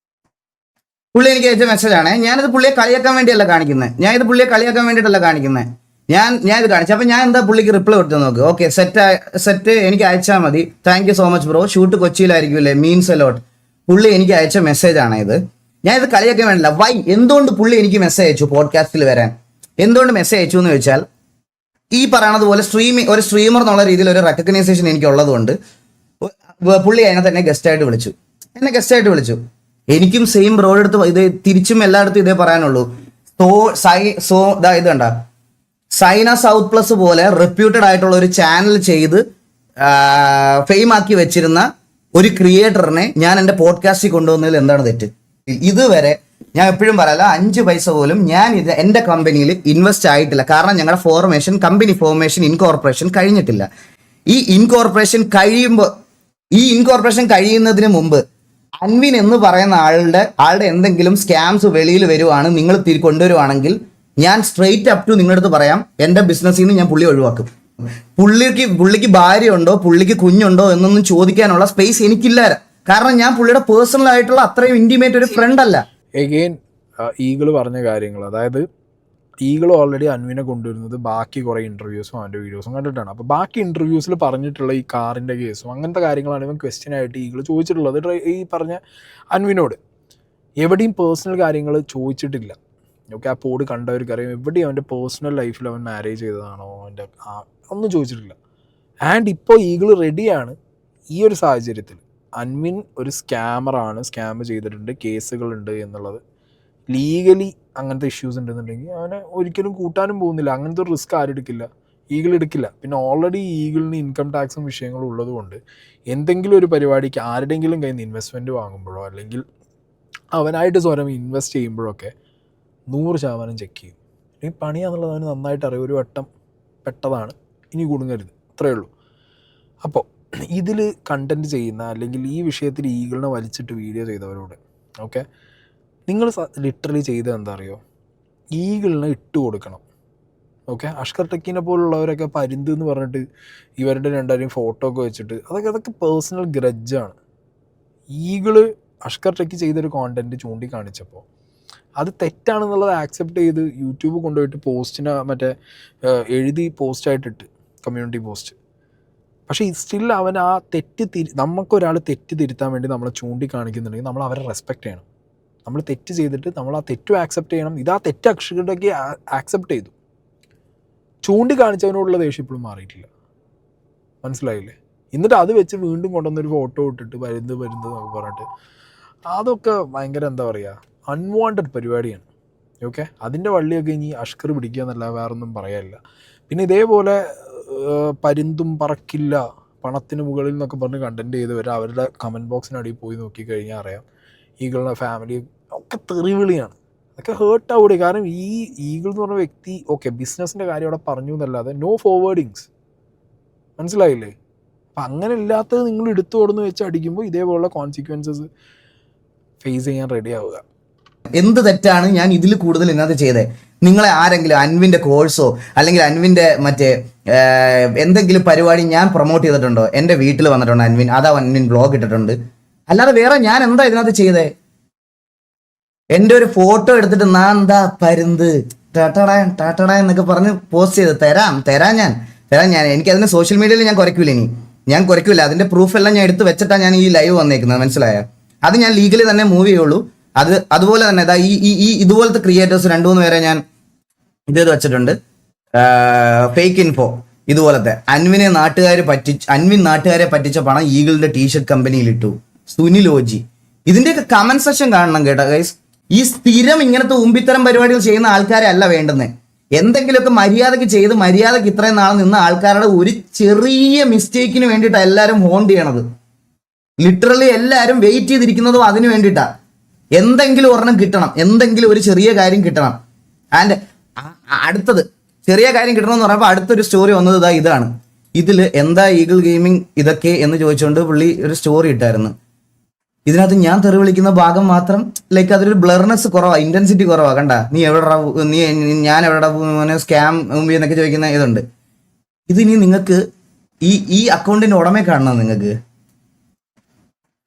പുള്ളി എനിക്ക് അയച്ച മെസ്സേജാണ്. ഞാനിത് പുള്ളിയെ കളിയാക്കാൻ വേണ്ടിയല്ല കാണിക്കുന്നത്, ഞാൻ ഇത് കാണിച്ചത്. അപ്പൊ ഞാൻ എന്താ പുള്ളിക്ക് റിപ്ലൈ കൊടുത്തു നോക്ക്. ഓക്കെ, സെറ്റ് എനിക്ക് അയച്ചാൽ മതി, thank you so much bro, shoot കൊച്ചിയിലായിരിക്കുമല്ലേ, മീൻസ് എലോട്ട്. പുള്ളി എനിക്ക് അയച്ച മെസ്സേജാണ് ഇത്. ഞാൻ ഇത് കളിയാക്കാൻ വേണ്ടില്ല. എന്തുകൊണ്ട് പുള്ളി എനിക്ക് മെസ്സേജ് അയച്ചു പോഡ്കാസ്റ്റിൽ വരാൻ? എന്തുകൊണ്ട് മെസ്സേജ് അയച്ചു എന്ന് ചോദിച്ചാൽ, ഈ പറയണത് പോലെ ഒരു സ്ട്രീമർ എന്നുള്ള രീതിയിൽ ഒരു റെക്കഗ്നൈസേഷൻ എനിക്ക് ഉള്ളതുകൊണ്ട് പുള്ളി അതിനകത്ത് എന്നെ ഗസ്റ്റായിട്ട് വിളിച്ചു. എനിക്കും സെയിം ബ്രോയുടെ അടുത്ത് ഇത് തിരിച്ചും എല്ലായിടത്തും ഇതേ പറയാനുള്ളൂ. ഇത് കണ്ട സൈന സൗത്ത് പ്ലസ് പോലെ റെപ്യൂട്ടഡ് ആയിട്ടുള്ള ഒരു ചാനൽ ചെയ്ത് ഫെയിം ആക്കി വെച്ചിരുന്ന ഒരു ക്രിയേറ്ററിനെ ഞാൻ എൻ്റെ പോഡ്കാസ്റ്റിൽ കൊണ്ടുവന്നതിൽ എന്താണ് തെറ്റ്? ഇതുവരെ ഞാൻ എപ്പോഴും പറയല, 5 പൈസ പോലും ഞാൻ എൻ്റെ കമ്പനിയിൽ ഇൻവെസ്റ്റ് ആയിട്ടില്ല. കാരണം ഞങ്ങളുടെ കമ്പനി ഫോർമേഷൻ ഇൻകോർപ്പറേഷൻ കഴിഞ്ഞിട്ടില്ല. ഈ ഇൻകോർപ്പറേഷൻ കഴിയുന്നതിന് മുമ്പ് അൻവിൻ എന്ന് പറയുന്ന ആളുടെ എന്തെങ്കിലും സ്കാംസ് വെളിയിൽ വരുവാണ്, നിങ്ങൾ കൊണ്ടുവരുവാണെങ്കിൽ ഞാൻ സ്ട്രെയിറ്റ് അപ് ടു നിങ്ങളുടെ അടുത്ത് പറയാം, എൻ്റെ ബിസിനസ്സിൽ നിന്ന് ഞാൻ പുള്ളി ഒഴിവാക്കും. പുള്ളിക്ക് ഭാര്യ ഉണ്ടോ, പുള്ളിക്ക് കുഞ്ഞുണ്ടോ എന്നൊന്നും ചോദിക്കാനുള്ള സ്പേസ് എനിക്കില്ല. കാരണം ഞാൻ പുള്ളിയുടെ പേഴ്സണൽ ആയിട്ടുള്ള അത്രയും ഇന്റിമേറ്റ് ഒരു ഫ്രണ്ട് അല്ല. എഗെയിൻ ഈഗിൾ പറഞ്ഞ കാര്യങ്ങൾ, അതായത് ഈഗിൾ ഓൾറെഡി അൻവിനെ കൊണ്ടുവരുന്നത് ബാക്കി കുറേ ഇൻ്റർവ്യൂസും അവൻ്റെ വീഡിയോസും കണ്ടിട്ടാണ്. അപ്പോൾ ബാക്കി ഇൻ്റർവ്യൂസിൽ പറഞ്ഞിട്ടുള്ള ഈ കാറിൻ്റെ കേസും അങ്ങനത്തെ കാര്യങ്ങളാണ് ഇവൻ ക്വസ്റ്റ്യൻ ആയിട്ട് ഈഗിൾ ചോദിച്ചിട്ടുള്ളത് ഈ പറഞ്ഞ അൻവിനോട്. എവിടെയും പേഴ്സണൽ കാര്യങ്ങൾ ചോദിച്ചിട്ടില്ല. ഓക്കെ, ആ പോഡ് കണ്ടവർക്കറിയാം, എവിടെയും അവൻ്റെ പേഴ്സണൽ ലൈഫിൽ അവൻ മാരേജ് ചെയ്തതാണോ അവൻ്റെ ഒന്നും ചോദിച്ചിട്ടില്ല. ആൻഡ് ഇപ്പോൾ ഈഗിൾ റെഡിയാണ് ഈ ഒരു സാഹചര്യത്തിൽ. അൻവിൻ ഒരു സ്കാമറാണ്, സ്കാം ചെയ്തിട്ടുണ്ട്, കേസുകളുണ്ട് എന്നുള്ളത് ലീഗലി അങ്ങനത്തെ ഇഷ്യൂസ് ഉണ്ടെന്നുണ്ടെങ്കിൽ അവനെ ഒരിക്കലും കൂട്ടാനും പോകുന്നില്ല. അങ്ങനത്തെ ഒരു റിസ്ക് ആരും എടുക്കില്ല, ഈഗിൾ എടുക്കില്ല. പിന്നെ ഓൾറെഡി ഈഗിളിന് ഇൻകം ടാക്സും വിഷയങ്ങളും ഉള്ളത് കൊണ്ട് എന്തെങ്കിലും ഒരു പരിപാടിക്ക് ആരുടെയെങ്കിലും കയ്യിൽ നിന്ന് ഇൻവെസ്റ്റ്മെൻറ്റ് വാങ്ങുമ്പോഴോ അല്ലെങ്കിൽ അവനായിട്ട് സ്വരം ഇൻവെസ്റ്റ് ചെയ്യുമ്പോഴൊക്കെ 100% ചെക്ക് ചെയ്യും. ഈ പണിയാന്നുള്ളത് അവന് നന്നായിട്ട് അറിയാം. ഒരു വട്ടം പെട്ടതാണ്, ഇനി കുടുങ്ങരുത്, അത്രയേ ഉള്ളൂ. അപ്പോൾ ഇതിൽ കണ്ടൻറ്റ് ചെയ്യുന്ന അല്ലെങ്കിൽ ഈ വിഷയത്തിൽ ഈഗിളിനെ വലിച്ചിട്ട് വീഡിയോ ചെയ്തവരോട് ഓക്കെ, നിങ്ങൾ ലിറ്ററലി ചെയ്തത് എന്താ അറിയോ, ഈഗിളിനെ ഇട്ട് കൊടുക്കണം. ഓക്കെ, അഷ്കർ ടെക്കിനെ പോലുള്ളവരൊക്കെ പരിന്ത് എന്ന് പറഞ്ഞിട്ട് ഇവരുടെ രണ്ടാരെയും ഫോട്ടോ ഒക്കെ വെച്ചിട്ട് അതൊക്കെ പേഴ്സണൽ ഗ്രഡ്ജാണ്. ഈഗിള് അഷ്കർ ടെക്ക് ചെയ്തൊരു കോണ്ടൻറ്റ് ചൂണ്ടിക്കാണിച്ചപ്പോൾ അത് തെറ്റാണെന്നുള്ളത് ആക്സെപ്റ്റ് ചെയ്ത് യൂട്യൂബ് കൊണ്ടുപോയിട്ട് പോസ്റ്റിനെ എഴുതി പോസ്റ്റായിട്ടിട്ട് കമ്മ്യൂണിറ്റി പോസ്റ്റ്. പക്ഷേ സ്റ്റിൽ അവൻ ആ നമുക്കൊരാൾ തെറ്റ് തിരുത്താൻ വേണ്ടി നമ്മളെ ചൂണ്ടിക്കാണിക്കുന്നുണ്ടെങ്കിൽ നമ്മൾ അവരെ റെസ്പെക്റ്റ് ചെയ്യണം. നമ്മൾ തെറ്റ് ചെയ്തിട്ട് നമ്മൾ ആ തെറ്റും ആക്സെപ്റ്റ് ചെയ്യണം. ഇതാ തെറ്റ് അക്ഷരയ്ക്ക് ആക്സെപ്റ്റ് ചെയ്തു. ചൂണ്ടിക്കാണിച്ചവനോടുള്ള ദേഷ്യം ഇപ്പോഴും മാറിയിട്ടില്ല, മനസ്സിലായില്ലേ? എന്നിട്ട് അത് വെച്ച് വീണ്ടും കൊണ്ടുവന്നൊരു ഫോട്ടോ ഇട്ടിട്ട് വരുന്നത് എന്നൊക്കെ പറഞ്ഞിട്ട് അതൊക്കെ ഭയങ്കര എന്താ പറയുക, അൺവാണ്ടഡ് പരിപാടിയാണ്. ഓക്കെ, അതിൻ്റെ വള്ളിയൊക്കെ ഇനി അഷ്കർ പിടിക്കുക എന്നല്ല, വേറൊന്നും പറയാനില്ല. പിന്നെ ഇതേപോലെ പരിന്തും പറക്കില്ല പണത്തിന് മുകളിൽ എന്നൊക്കെ പറഞ്ഞ് കണ്ടൻറ്റ് ചെയ്തവർ അവരുടെ കമൻറ്റ് ബോക്സിനടിയിൽ പോയി നോക്കിക്കഴിഞ്ഞാൽ അറിയാം ഈഗിളിൻ്റെ ഫാമിലി ഒക്കെ തെറിവിളിയാണ്. അതൊക്കെ ഹേർട്ട് ആവുക. കാരണം ഈ ഈഗിൾ എന്ന് പറഞ്ഞ വ്യക്തി ഓക്കെ ബിസിനസ്സിൻ്റെ കാര്യം അവിടെ പറഞ്ഞു എന്നല്ലാതെ നോ ഫോർവേഡിങ്സ്, മനസ്സിലായില്ലേ? അപ്പം അങ്ങനെ ഇല്ലാത്തത് നിങ്ങൾ എടുത്തു കൊടുന്ന് വെച്ച് അടിക്കുമ്പോൾ ഇതേപോലുള്ള കോൺസിക്വൻസസ് ഫേസ് ചെയ്യാൻ റെഡി ആവുക. എന്ത് തെറ്റാണ് ഞാൻ ഇതിൽ കൂടുതൽ ഇന്നത്തെ ചെയ്തത്? നിങ്ങളെ ആരെങ്കിലും അൻവിൻ്റെ കോഴ്സോ അല്ലെങ്കിൽ അൻവിൻ്റെ മറ്റേ എന്തെങ്കിലും പരിപാടി ഞാൻ പ്രൊമോട്ട് ചെയ്തിട്ടുണ്ടോ? എൻ്റെ വീട്ടിൽ വന്നിട്ടുണ്ട് അൻവിൻ, അതാ അൻവിൻ ബ്ലോഗ് ഇട്ടിട്ടുണ്ട്. അല്ലാതെ വേറെ ഞാൻ എന്താ ഇതിനകത്ത് ചെയ്തേ? എൻ്റെ ഒരു ഫോട്ടോ എടുത്തിട്ട് ഞാൻ എന്താ പരുന്ത് ടാട്ടട എന്നൊക്കെ പറഞ്ഞ് പോസ്റ്റ് ചെയ്ത് തരാം ഞാൻ എനിക്കതിന് സോഷ്യൽ മീഡിയയിൽ ഞാൻ കുറയ്ക്കൂല. അതിൻ്റെ പ്രൂഫ് എല്ലാം ഞാൻ എടുത്ത് വെച്ചിട്ടാണ് ഞാൻ ഈ ലൈവ് വന്നേക്കുന്നത്, മനസ്സിലായ? അത് ഞാൻ ലീഗലി തന്നെ മൂവ് ചെയ്യുള്ളൂ. അതുപോലെ തന്നെ ഈ ഇതുപോലത്തെ ക്രിയേറ്റേഴ്സ് 2-3 പേരെ ഞാൻ ഇത് വെച്ചിട്ടുണ്ട്. ഫേക്ക് ഇൻഫോ ഇതുപോലത്തെ അൻവിൻ നാട്ടുകാരെ പറ്റിച്ച പണം ഈഗിളിന്റെ ടീഷർട്ട് കമ്പനിയിൽ ഇട്ടു. സുനിലോജി ഇതിന്റെയൊക്കെ കമന്റ് സെക്ഷൻ കാണണം കേട്ടോ ഗൈസ്. ഈ സ്ഥിരം ഇങ്ങനത്തെ ഉമ്പിത്തരം പരിപാടികൾ ചെയ്യുന്ന ആൾക്കാരെ അല്ല വേണ്ടുന്നത്. എന്തെങ്കിലുമൊക്കെ മര്യാദയ്ക്ക് ചെയ്ത് മര്യാദയ്ക്ക് ഇത്രയും നാൾ നിന്ന ആൾക്കാരുടെ ഒരു ചെറിയ മിസ്റ്റേക്കിന് വേണ്ടിയിട്ടാണ് എല്ലാവരും ഹോണ്ട് ചെയ്യണത്. ലിറ്ററലി എല്ലാവരും വെയിറ്റ് ചെയ്തിരിക്കുന്നതും അതിന് വേണ്ടിയിട്ടാണ്. എന്തെങ്കിലും ഒരെണ്ണം കിട്ടണം, എന്തെങ്കിലും ഒരു ചെറിയ കാര്യം കിട്ടണം. ആൻഡ് അടുത്തത് ചെറിയ കാര്യം കിട്ടണമെന്ന് പറഞ്ഞപ്പോൾ അടുത്തൊരു സ്റ്റോറി വന്നത് ഇതാണ്. ഇതിൽ എന്താ ഈഗിൾ ഗെയിമിംഗ് ഇതൊക്കെ എന്ന് ചോദിച്ചുകൊണ്ട് പുള്ളി ഒരു സ്റ്റോറി ഇട്ടായിരുന്നു. ഇതിനകത്ത് ഞാൻ തെറി വിളിക്കുന്ന ഭാഗം മാത്രം ലൈക്ക് അതൊരു ബ്ലർനെസ് കുറവാണ്, ഇന്റൻസിറ്റി കുറവാണ്. കണ്ട ഞാൻ എവിടെ സ്കാം എന്നൊക്കെ ചോദിക്കുന്ന ഇതുണ്ട്. ഇതിനി നിങ്ങൾക്ക് ഈ അക്കൗണ്ടിന്റെ ഉടമയെ കാണണം. നിങ്ങൾക്ക്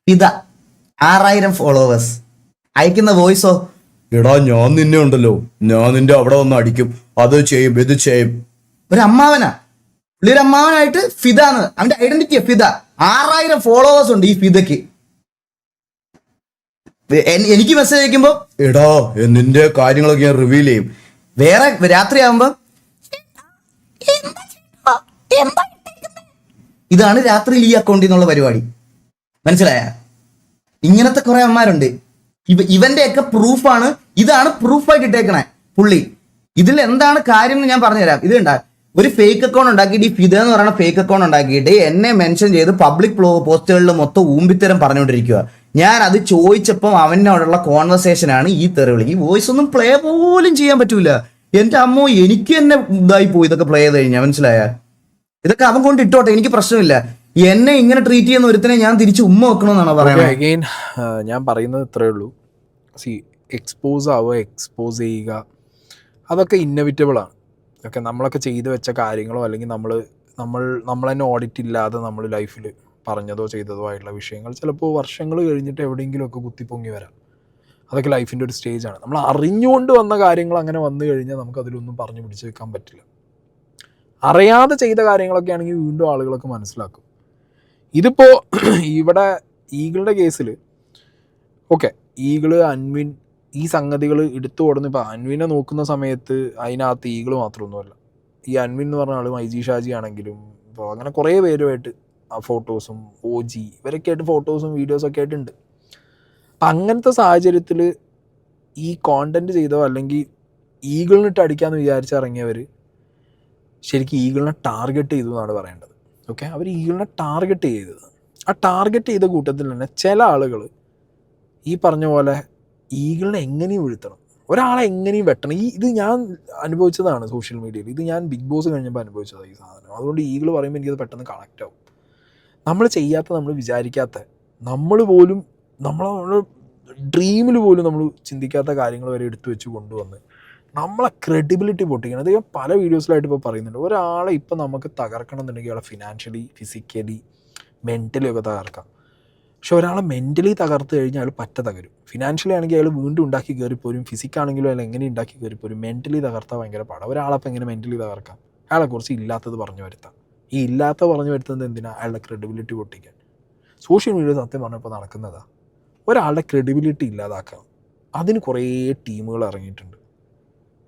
ഇതാ 6000 ഫോളോവേഴ്സ് അയക്കുന്ന വോയിസോ, എടാ ഞാൻ നിന്നെ ഉണ്ടല്ലോ, ഞാൻ നിന്റെ അവിടെ വന്ന് അടിക്കും, അത് ചെയ്യും ഇത് ചെയ്യും. ഒരു അമ്മാവനായിട്ട് ഫിദാന്ന് അവന്റെ ഐഡന്റിറ്റിയാ ഫിദ. 6000 ഫോളോവേഴ്സ് ഉണ്ട് ഈ ഫിദയ്ക്ക്. എനിക്ക് മെസ്സേജ് അയക്കുമ്പോ എടാ നിന്റെ കാര്യങ്ങളൊക്കെ ഞാൻ റിവീൽ ചെയ്യും. വേറെ രാത്രിയാകുമ്പോ ഇതാണ് രാത്രിയിൽ ഈ അക്കൗണ്ടിൽ നിന്നുള്ള പരിപാടി, മനസ്സിലായ? ഇങ്ങനത്തെ കുറെ അമ്മമാരുണ്ട്. ഇവന്റെയൊക്കെ പ്രൂഫാണ്, ഇതാണ് പ്രൂഫായിട്ട് ഇട്ടേക്കണേ പുള്ളി. ഇതിൽ എന്താണ് കാര്യം എന്ന് ഞാൻ പറഞ്ഞുതരാം. ഇത് കണ്ടാ ഒരു ഫേക്ക് അക്കൗണ്ട് ഉണ്ടാക്കിയിട്ട്, ഈ ഫിദ എന്ന് പറയുന്ന ഫേക്ക് അക്കൗണ്ട് ഉണ്ടാക്കിയിട്ട് എന്നെ മെൻഷൻ ചെയ്ത് പബ്ലിക് പോസ്റ്റുകളിൽ മൊത്തം ഊമ്പിത്തരം പറഞ്ഞുകൊണ്ടിരിക്കുക. ഞാൻ അത് ചോദിച്ചപ്പം അവനോടുള്ള കോൺവെർസേഷനാണ് ഈ തെറിവിളി. ഈ വോയിസ് ഒന്നും പ്ലേ പോലും ചെയ്യാൻ പറ്റൂല. എന്റെ അമ്മോ, എനിക്ക് തന്നെ ഇതായി പോയി ഇതൊക്കെ പ്ലേ ചെയ്ത് കഴിഞ്ഞാൽ, മനസ്സിലായ? ഇതൊക്കെ അവൻ കൊണ്ട് ഇട്ടോട്ടെ, എനിക്ക് പ്രശ്നമില്ല. എന്നെ ഇങ്ങനെ ട്രീറ്റ് ചെയ്യുന്ന ഒരുത്തനെ ഞാൻ തിരിച്ച് ഉമ്മ വെക്കണമെന്നാണ് പറയുന്നത്. അഗെയിൻ ഞാൻ പറയുന്നത് ഇത്രയേ ഉള്ളൂ. എക്സ്പോസ് ചെയ്യുക അതൊക്കെ ഇന്നവിറ്റബിളാണ്. ഓക്കെ, നമ്മളൊക്കെ ചെയ്തു വെച്ച കാര്യങ്ങളോ അല്ലെങ്കിൽ നമ്മൾ തന്നെ ഓഡിറ്റ് ഇല്ലാതെ നമ്മൾ ലൈഫിൽ പറഞ്ഞതോ ചെയ്തതോ ആയിട്ടുള്ള വിഷയങ്ങൾ ചിലപ്പോൾ വർഷങ്ങൾ കഴിഞ്ഞിട്ട് എവിടെയെങ്കിലുമൊക്കെ കുത്തിപ്പൊങ്ങി വരാം. അതൊക്കെ ലൈഫിൻ്റെ ഒരു സ്റ്റേജാണ്. നമ്മൾ അറിഞ്ഞുകൊണ്ട് വന്ന കാര്യങ്ങൾ അങ്ങനെ വന്നു കഴിഞ്ഞാൽ നമുക്കതിലൊന്നും പറഞ്ഞു പിടിച്ച് വെക്കാൻ പറ്റില്ല. അറിയാതെ ചെയ്ത കാര്യങ്ങളൊക്കെ ആണെങ്കിൽ വീണ്ടും ആളുകളൊക്കെ മനസ്സിലാക്കും. ഇതിപ്പോൾ ഇവിടെ ഈഗിളുടെ കേസിൽ ഓക്കെ, ഈഗിള് അൻവിൻ ഈ സംഗതികൾ എടുത്തു കൊടുന്ന് ഇപ്പോൾ അൻവിനെ നോക്കുന്ന സമയത്ത് അതിനകത്ത് ഈഗിള് മാത്രമൊന്നുമല്ല, ഈ അൻവിൻ എന്ന് പറഞ്ഞ ആളും ഐജി ഷാജി ആണെങ്കിലും ഇപ്പോൾ അങ്ങനെ കുറേ പേരുമായിട്ട് ഫോട്ടോസും OG ഇവരൊക്കെ ആയിട്ട് ഫോട്ടോസും വീഡിയോസൊക്കെ ആയിട്ടുണ്ട്. അപ്പം അങ്ങനത്തെ സാഹചര്യത്തിൽ ഈ കോണ്ടന്റ് ചെയ്തോ അല്ലെങ്കിൽ ഈഗിളിനിട്ട് അടിക്കാമെന്ന് വിചാരിച്ചിറങ്ങിയവർ ശരിക്കും ഈഗിളിനെ ടാർഗറ്റ് ചെയ്തു എന്നാണ് പറയേണ്ടത്. ഓക്കെ, അവർ ഈഗിളിനെ ടാർഗറ്റ് ചെയ്തത്. ആ ടാർഗറ്റ് ചെയ്ത കൂട്ടത്തിൽ തന്നെ ചില ആളുകൾ ഈ പറഞ്ഞ പോലെ ഈഗിളിനെ എങ്ങനെയും വീഴ്ത്തണം, ഒരാളെ എങ്ങനെയും വെട്ടണം. ഇത് ഞാൻ അനുഭവിച്ചതാണ് സോഷ്യൽ മീഡിയയിൽ. ഇത് ഞാൻ ബിഗ് ബോസ് കഴിഞ്ഞപ്പോൾ അനുഭവിച്ചതാണ് ഈ സാധനം. അതുകൊണ്ട് ഈഗിൾ പറയുമ്പോൾ എനിക്കത് പെട്ടെന്ന് കണക്റ്റ് ആവും. നമ്മൾ ചെയ്യാത്ത, നമ്മൾ വിചാരിക്കാത്ത, നമ്മൾ ഡ്രീമിൽ പോലും നമ്മൾ ചിന്തിക്കാത്ത കാര്യങ്ങൾ വരെ എടുത്തു വെച്ച് കൊണ്ടുവന്ന് നമ്മളെ ക്രെഡിബിലിറ്റി പൊട്ടിക്കണം. അത് ഞാൻ പല വീഡിയോസിലായിട്ട് ഇപ്പോൾ പറയുന്നുണ്ട്. ഒരാളെ ഇപ്പം നമുക്ക് തകർക്കണം എന്നുണ്ടെങ്കിൽ അയാളെ ഫിനാൻഷ്യലി, ഫിസിക്കലി, മെൻ്റലി ഒക്കെ തകർക്കാം. പക്ഷെ ഒരാളെ മെൻ്റലി തകർത്ത് കഴിഞ്ഞാൽ അയാൾ തകരും. ഫിനാൻഷ്യലി ആണെങ്കിൽ അയാൾ വീണ്ടും ഉണ്ടാക്കി കയറിപ്പോരും, ഫിസിക്കാണെങ്കിലും അയാൾ എങ്ങനെ ഉണ്ടാക്കി കയറിപ്പോരും. മെൻ്റലി തകർത്താൽ ഭയങ്കര പാടാണ്. ഒരാളപ്പം എങ്ങനെ മെൻ്റലി തകർക്കാം? അയാളെക്കുറിച്ച് ഇല്ലാത്തത് പറഞ്ഞു വരുത്താം. ഈ ഇല്ലാത്ത പറഞ്ഞു വരുത്തുന്നത് എന്തിനാണ്? അയാളുടെ ക്രെഡിബിലിറ്റി പൊട്ടിക്കാൻ. സോഷ്യൽ മീഡിയ സത്യം പറഞ്ഞപ്പോൾ നടക്കുന്നതാണ്. ഒരാളുടെ ക്രെഡിബിലിറ്റി ഇല്ലാതാക്കാം. അതിന് കുറേ ടീമുകൾ ഇറങ്ങിയിട്ടുണ്ട്,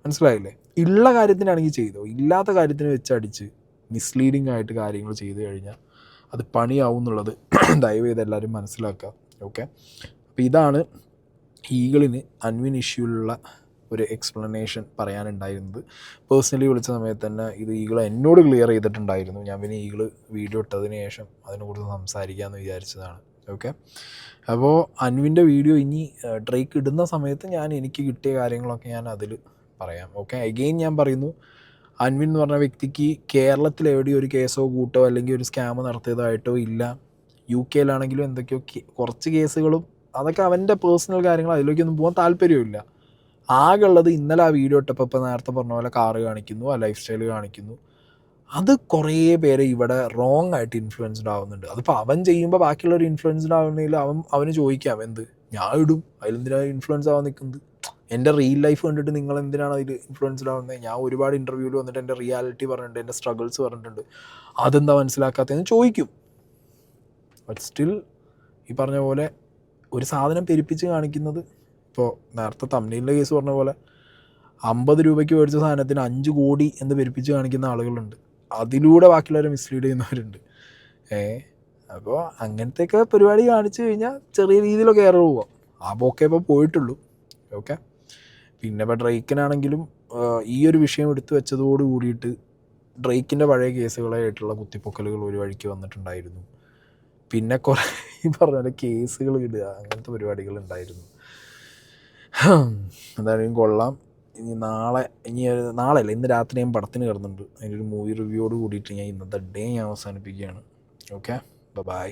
മനസ്സിലായില്ലേ? ഉള്ള കാര്യത്തിനാണെങ്കിൽ ചെയ്തോ, ഇല്ലാത്ത കാര്യത്തിന് വെച്ചടിച്ച് മിസ്ലീഡിങ് ആയിട്ട് കാര്യങ്ങൾ ചെയ്തു കഴിഞ്ഞാൽ അത് പണിയാവും എന്നുള്ളത് ദയവ് ചെയ്ത് എല്ലാവരും മനസ്സിലാക്കുക. ഓക്കെ, അപ്പോൾ ഇതാണ് ഈഗിളിന് അൻവിൻ ഇഷ്യൂലുള്ള ഒരു എക്സ്പ്ലനേഷൻ പറയാനുണ്ടായിരുന്നത്. പേഴ്സണലി വിളിച്ച സമയത്ത് തന്നെ ഇത് ഈഗിൾ എന്നോട് ക്ലിയർ ചെയ്തിട്ടുണ്ടായിരുന്നു. ഞാൻ പിന്നെ ഈഗിൾ വീഡിയോ ഇട്ടതിന് ശേഷം അതിനെക്കുറിച്ച് സംസാരിക്കാമെന്ന് വിചാരിച്ചതാണ്. ഓക്കെ, അപ്പോൾ അൻവിൻ്റെ വീഡിയോ ഇനി ഡ്രേക്ക് ഇടുന്ന സമയത്ത് എനിക്ക് കിട്ടിയ കാര്യങ്ങളൊക്കെ ഞാൻ അതിൽ പറയാം. ഓക്കെ, അഗെയിൻ ഞാൻ പറയുന്നു, അൻവിൻ എന്ന് പറഞ്ഞ വ്യക്തിക്ക് കേരളത്തിൽ എവിടെയും ഒരു കേസോ കൂട്ടോ അല്ലെങ്കിൽ ഒരു സ്കാം നടത്തിയതായിട്ടോ ഇല്ല. UK എന്തൊക്കെയോ കുറച്ച് കേസുകളും അതൊക്കെ അവൻ്റെ പേഴ്സണൽ കാര്യങ്ങൾ, അതിലേക്കൊന്നും പോകാൻ താല്പര്യമില്ല. ആകെ ഉള്ളത് ഇന്നലെ ആ വീഡിയോ ഇട്ടപ്പോൾ ഇപ്പോൾ നേരത്തെ പറഞ്ഞ പോലെ കാറ് കാണിക്കുന്നു, ആ ലൈഫ് സ്റ്റൈൽ കാണിക്കുന്നു. അത് കുറേ പേര് ഇവിടെ റോങ് ആയിട്ട് ഇൻഫ്ലുവൻസ്ഡ് ആവുന്നുണ്ട്. അതിപ്പോൾ അവൻ ചെയ്യുമ്പോൾ ബാക്കിയുള്ളവർ ഇൻഫ്ലുവൻസ്ഡ് ആവുന്നതിൽ അവന് ചോദിക്കാം, എന്ത് ഞാൻ ഇടും, അതിലെന്തിനാണ് ഇൻഫ്ലുവൻസ് ആവാൻ നിൽക്കുന്നത്? എൻ്റെ റിയൽ ലൈഫ് കണ്ടിട്ട് നിങ്ങൾ എന്തിനാണ് അതിൽ ഇൻഫ്ലുവൻസ്ഡ് ആവുന്നത്? ഞാൻ ഒരുപാട് ഇൻ്റർവ്യൂവിൽ വന്നിട്ട് എൻ്റെ റിയാലിറ്റി പറഞ്ഞിട്ടുണ്ട്, എൻ്റെ സ്ട്രഗിൾസ് പറഞ്ഞിട്ടുണ്ട്, അതെന്താ മനസ്സിലാക്കാത്തതെന്ന് ചോദിക്കും. ബട്ട് സ്റ്റിൽ ഈ പറഞ്ഞ പോലെ ഒരു സാധനം പെരുപ്പിച്ച് കാണിക്കുന്നത്, ഇപ്പോൾ നേരത്തെ തമ്മിലിൻ്റെ കേസ് പറഞ്ഞ പോലെ 50 രൂപയ്ക്ക് മേടിച്ച സാധനത്തിന് 5 കോടി എന്ന് പെരുപ്പിച്ച് കാണിക്കുന്ന ആളുകളുണ്ട്. അതിലൂടെ ബാക്കിയുള്ളവരെ മിസ്ലീഡ് ചെയ്യുന്നവരുണ്ട്. അപ്പോൾ അങ്ങനത്തെയൊക്കെ പരിപാടി കാണിച്ചു കഴിഞ്ഞാൽ ചെറിയ രീതിയിലൊക്കെ എറർ പോവാം. ആ പോക്കേ ഇപ്പോൾ പോയിട്ടുള്ളൂ. ഓക്കെ. പിന്നെ ഇപ്പോൾ ഡ്രേക്കിനാണെങ്കിലും ഈ ഒരു വിഷയം എടുത്തു വെച്ചതോട് കൂടിയിട്ട് ഡ്രേക്കിൻ്റെ പഴയ കേസുകളായിട്ടുള്ള കുത്തിപ്പൊക്കലുകൾ ഒരു വഴിക്ക് വന്നിട്ടുണ്ടായിരുന്നു. പിന്നെ കുറേ ഈ പറഞ്ഞ കേസുകൾ ഇടുക, അങ്ങനത്തെ പരിപാടികൾ ഉണ്ടായിരുന്നു. എന്തായാലും കൊള്ളാം. നാളെ അല്ല, ഇന്ന് രാത്രി ഞാൻ പടത്തിന് കയറുന്നുണ്ട്. അതിൻ്റെ ഒരു മൂവി റിവ്യൂയോട് കൂടിയിട്ട് ഞാൻ ഇന്നത്തെ ഡേ ഞാൻ അവസാനിപ്പിക്കുകയാണ്. Okay, by.